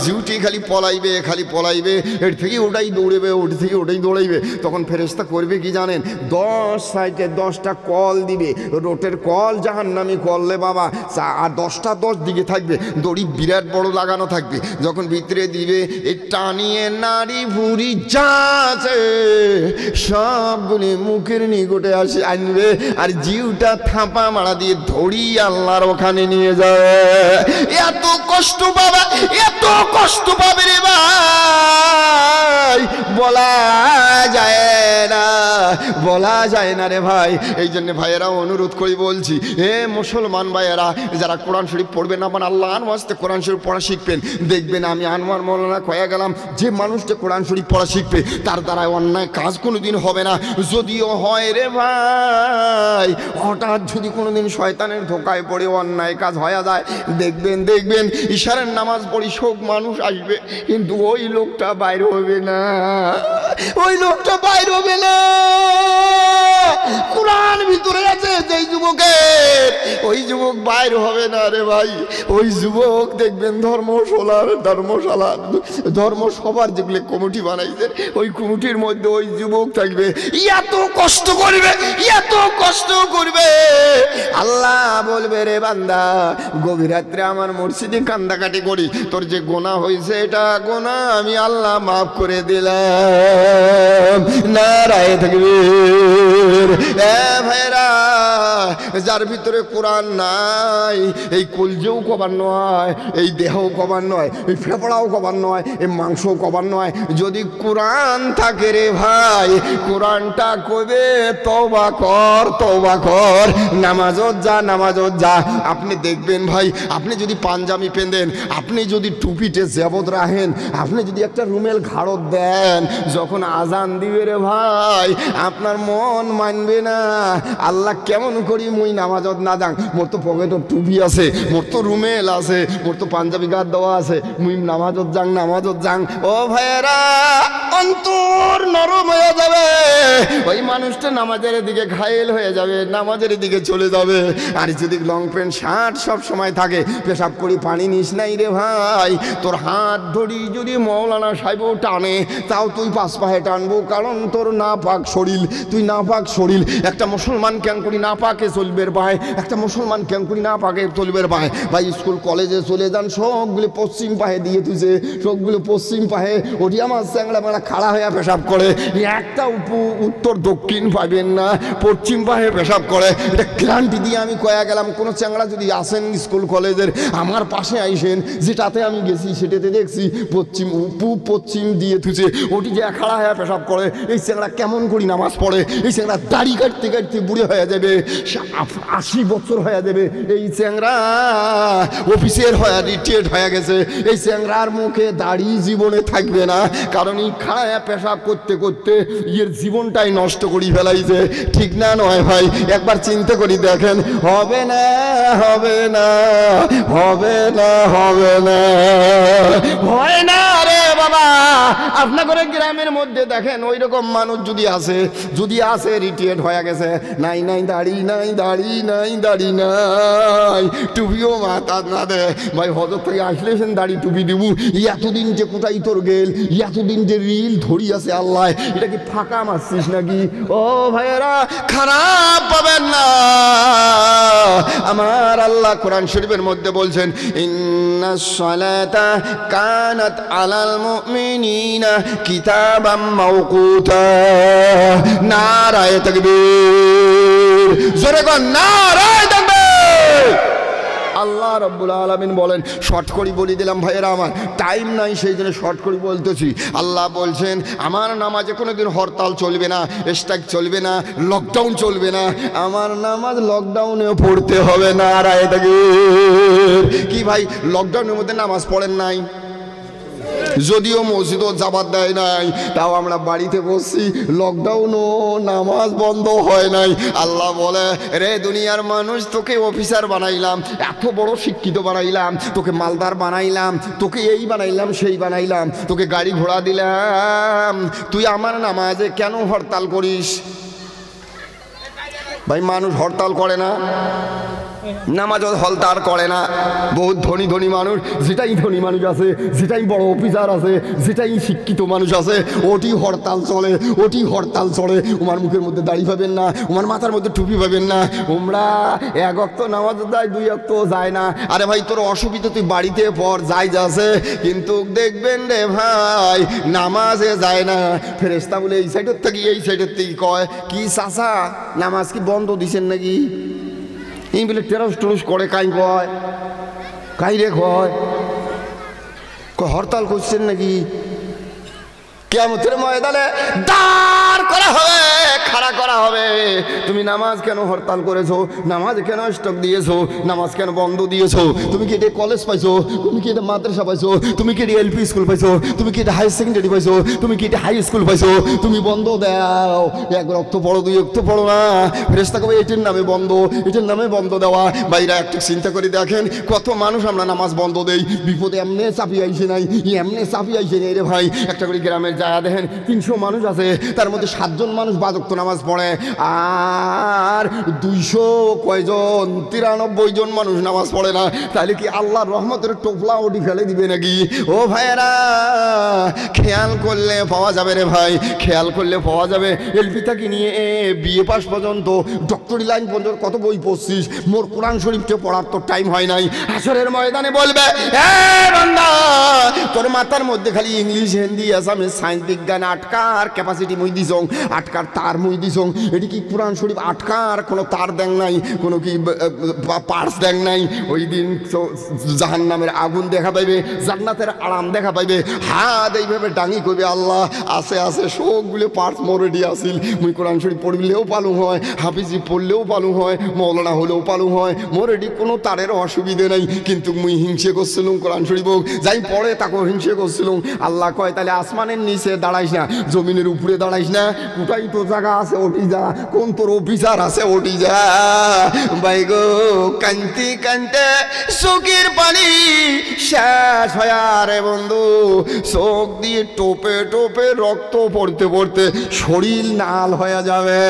জিউটি খালি পলাইবে, খালি পলাইবে, এর থেকে ওটাই দৌড়েবে, ওর থেকে ওটাই দৌড়াইবে। তখন ফেরেশতা করবে কি জানেন? 10 সাইডে 10টা কল দিবে, রোটের কল, জাহান্নামী কল রে বাবা, আর 10টা 10 দিকে থাকবে, দড়ি বিরাট বড় লাগানো থাকবে। যখন ভিতরে দিবে, এই টানিয়ে নারী ভুঁড়ি যা আছে সবগুলি মুখের নিকটে আসে আনবে, আর জিউটা থাপা মারা দিয়ে ধরি আল্লাহর ওখানে নিয়ে যাবে। এত কষ্ট পাবে, এত কষ্ট পাবে রে ভাই, বলা যায় না, বলা যায় না রে ভাই। এই জন্য ভাইয়েরা অনুরোধ করি বলছি, হে মুসলমান ভাইয়েরা, যারা কোরআন শরীফ পড়বেন না, মানে আল্লাহর ওয়াস্তে কোরআন শরীফ পড়া শিখবেন, দেখবেন আমি আনোয়ার মৌলানা কয়ে গেলাম, যে মানুষটা কোরআন শরীফ পড়া শিখবে তার দ্বারা অন্যায় কাজ কোনোদিন হবে না। যদিও হয় রে ভাই, হঠাৎ যদি কোনোদিন শয়তানের ধোকায় পড়ে অন্যায় কাজ হয়ে যায়, দেখবেন দেখবেন ইশারের নামাজ পড়ি শোক মানুষ আসবে, কিন্তু ওই লোকটা বাইর হবে না, ওই লোকটা বাইর হবে না। কোরআন ভিতরে আছে যেই যুবকের, ওই যুবক বাইর হবে না রে ভাই। ওই যুবক দেখবেন ধর্মসভার যেগুলো কমিটি বানাইছে, ওই কমিটির মধ্যে ওই যুবক থাকবে, এত কষ্ট করবে, এত কষ্ট করবে, আল্লাহ বলবে রে বান্দা, গভীর রাত্রে আমার মসজিদে কান্দাকাটি করি, তোর যে গোনা হয়েছে এটা গোনা আমি আল্লাহ মাফ করে দিলাম। নারায়ে তাকবীর। এ ভাইরা, যার ভিতরে কোরআন নাই, এই কলজেও কবার নয়, এই দেহও কবার নয়, এই ফেফড়াও কবার নয়, এই মাংসও কবার নয়। যদি কোরআন থাকে রে ভাই, কোরআনটা কবে তওবা কর, তওবা কর, নামাজত যা, নামাজত যা। আপনি দেখবেন ভাই, আপনি যদি পাঞ্জাবি পেঁধেন, আপনি যদি টুপিতে জেবত রাখেন, আপনি যদি একটা রুমেল ঘাড়ত দেন, যখন আজান দিবে রে ভাই, আপনার মন মানবে না। আল্লাহ কেমন করি মুই নামাজত না যাং, মোর তো পকেটত টুপি আছে, মোর তো রুমেল আছে, মোর তো পাঞ্জাবি গাদ দেওয়া আছে, মুই নামাজত যাং, নামাজত যাং। ও ভাইয়েরা, অন্তর নরম হয়ে যাবে, ওই মানুষটা নামাজের দিকে ঘায়েল হয়ে যাবে, নামাজের দিকে চলে যাবে। আর যদি লং প্যান্ট শার্ট সব সময় থাকে, পেশাব করি পানি নিস নাই রে ভাই, তোর হাত ধরি যদি মৌলানা সাহেবও টানে, তাও তুই 5 পায়ে টানবো, কারণ তোর নাপাক শরীর, তুই নাপাক শরীর, একটা মুসলমান কেন করি না পাকে চলবের পায়, একটা মুসলমান কেন করি না পাকে চলবের পায়। ভাই স্কুল কলেজে চলে যান, সবগুলো পশ্চিম পাহে দিয়ে তুছে, সবগুলো পশ্চিম পাহে। ওটি আমার চ্যাংড়া মেলা খাড়া হয়ে পেশাব করে, একটা উত্তর দক্ষিণ পাবেন না, পশ্চিম পাহে পেশাব করে। এটা গ্যারান্টি দিয়ে আমি কয়া গেলাম, কোনো চ্যাংড়া যদি আসেন স্কুল কলেজের আমার পাশে আইসেন, যেটাতে আমি গেছি সেটাতে দেখছি পশ্চিম পূব পশ্চিম দিয়ে থুছে, ওটি যে খাড়া হয়ে পেশাব করে। এই চ্যাংড়া কেমন করি নামাজ পড়ে? এই চ্যাংড়া দাড়ি কাটতে কাটতে বুড়ে হয়ে যাবে, 80 বছর হয়ে যাবে। এই চ্যাংড়া অফিসের হয়ে রিটায়ার্ড হয়ে গেছে। এই চ্যাংড়ার মুখে দাড়ি জীবনে থাকবে না, কারণ এই খাড়া হয়ে পেশাব করতে করতে এর জীবনটাই নষ্ট করি ফেলাইছে। ঠিক না নয় ভাই? একবার চিন্তা করি দেখেন। হবে না, হবে না, হবে না, হবে না, হয় না রে বাবা। আপনাদের গ্রামের মধ্যে দেখেন ওই রকম মানুষ যদি আসে রিটায়ার্ড হয়ে গেছে, নাই নাই দাড়ি নাই, দাড়ি নাই, দাড়ি নাই, টুপিও মাথা না দে। ভাই হজর থেকে আসলে দাড়ি টুপি দিব, এতদিন যে কোথায় তোর গেল, এতদিন যে রিল ধরি আছে আল্লাহ, এটা কি ফাঁকা মারছিস নাকি? ও ভাইয়েরা, খারাপ পাবেন না। আমার আল্লাহ কোরআন শরীফের মধ্যে বলছেন, ইন্নাস সালাতা কানাত আলাল মুমিনিনা কিতাবাম মাওকুতা। নারায়ে তাকবীর, জোরে কর নারায়ে তাকবীর। আল্লাহ রাব্বুল আলামিন বলেন, শর্ট করে বলে দিলাম ভাইয়েরা, আমার টাইম নাই সেই জন্য শর্ট করে বলতেছি। আল্লাহ বলছেন, আমার নামাজে কোনোদিন হরতাল চলবে না, স্ট্রাইক চলবে না, লকডাউন চলবে না। আমার নামাজ লকডাউনেও পড়তে হবে না। নারায়ে তাকবীর। কি ভাই লকডাউনের মধ্যে নামাজ পড়েন নাই? যদিও মসজিদও যাবার দেয় নাই, তাও আমরা বাড়িতে বসছি, লকডাউনও নামাজ বন্ধ হয় নাই। আল্লাহ বলে, রে দুনিয়ার মানুষ, তোকে অফিসার বানাইলাম, এত বড় শিক্ষিত বানাইলাম, তোকে মালদার বানাইলাম, তোকে এই বানাইলাম সেই বানাইলাম, তোকে গাড়ি ঘোড়া দিলাম, তুই আমার নামাজে কেন হরতাল করিস? ভাই মানুষ হরতাল করে না, নামাজও হরতাল করে না। বহুত ধনী ধনী মানুষ, যেটাই ধনী মানুষ আছে, যেটাই বড় অফিসার আছে, যেটাই শিক্ষিত মানুষ আছে, ওটি হরতাল চলে, ওটি হরতাল চলে। ওমার মুখের মধ্যে দাড়ি পাবেন না, ওমার মাথার মধ্যে টুপি পাবেন না। ওমরা এক ওয়াক্ত নামাজ যায়, 2 ওয়াক্ত যায় না। আরে ভাই তোর অসুবিধা, তুই বাড়িতে পর যাই যাচ্ছে, কিন্তু দেখবেন রে ভাই নামাজে যায় না। ফেরেশতা বলে এই সাইডের থেকে এই সাইডের থেকে কয়, কি চাচা নামাজ কি বন্ধ দিছেন নাকি? এই বলে টেরস টুরুস করে, কাই কয়, কাই রে কয়, হরতাল করছেন নাকি? কিয়ামতের ময়দানে দাঁড় করা হবে, খাড়া করা হবে। তুমি নামাজ কেন হরতাল করেছো? নামাজ কেন স্টক দিয়েছো? নামাজ কেন বন্ধ দিয়েছো? তুমি কি এটা কলেজ পাইছো? তুমি কি এটা মাদ্রাসা পাইছো? তুমি কি এটা এলপি স্কুল পাইছো? তুমি কি এটা হাই সেকেন্ডারি পাইছো? তুমি কি এটা হাই স্কুল পাইছো? তুমি বন্ধ দাও। 1 রক্ত পড়ো, 2 রক্ত পড়ো না। ফেরেশতা কবে এটার নামে বন্ধ, এটার নামে বন্ধ দেওয়া। বাইরা একটু চিন্তা করে দেখেন, কত মানুষ আমরা নামাজ বন্ধ দেই। বিপদে এমনি চাপি আইসে নাই, এমনি চাপি আইসে নেই রে ভাই। একটা করে গ্রামের যায় দেখেন, 300 মানুষ আছে, তার মধ্যে 7 জন মানুষ বাজক্ত নামাজ পড়ে, আর 200 কয়জন, 93 জন মানুষ নামাজ পড়ে না। তাহলে কি আল্লাহর রহমতের টোপলা ওটি ফেলে দিবে নাকি? ও ভাইয়েরা, খেয়াল করলে পাওয়া যাবে রে ভাই, খেয়াল করলে পাওয়া যাবে। এলপি থেকে নিয়ে বিএ পাস পর্যন্ত, ডক্টরি লাইন পর্যন্ত কত বই পড়ছিস, মোর কোরআন শরীফটা পড়ার তোর টাইম হয় নাই। হাসরের ময়দানে বলবে, এ বান্দা, তোর মাথার মধ্যে খালি ইংলিশ, হিন্দি, আসামিস, সায়েন্স, বিজ্ঞান আটকার ক্যাপাসিটি মুই দিছং, আটকার তার মুই দিছং। এটি কি কোরআন শরীফ আটকার কোনো তার দেন নাই, কোনো কি পার্স দেন নাই? ওই দিন জাহান্নামের আগুন দেখা পাইবে, জান্নাতের আরাম দেখা পাইবে। হাত এইভাবে ডাঙি করবে, আল্লাহ আছে আছে, সবগুলো পার্স মোর রেডি আসিল। মুই কোরআন শরীফ পড়লেও পালু হয়, হাফিজি পড়লেও পালু হয়, মৌলানা হলেও পালু হয়, মোর রেডি কোনো তারের অসুবিধে নাই। কিন্তু মুই হিংসে করছিলাম কোরআন শরীফ যাই পড়ে তাকেও হিংসে করছিলাম। আল্লাহ কয়, তাহলে আসমানের নিচে দাঁড়াইস না, জমিনের উপরে দাঁড়াইস না, কোথায় তোর জায়গা আছে ওটি যা, কোন তোর অফিসার আছে ওটি যা। ভাই গো, কান্তি কান্তে চোখের পানি শেষ হয় রে বন্ধু, চোখ দিয়ে টোপে টোপে রক্ত পড়তে পড়তে শরীর নাল হয়ে যাবে।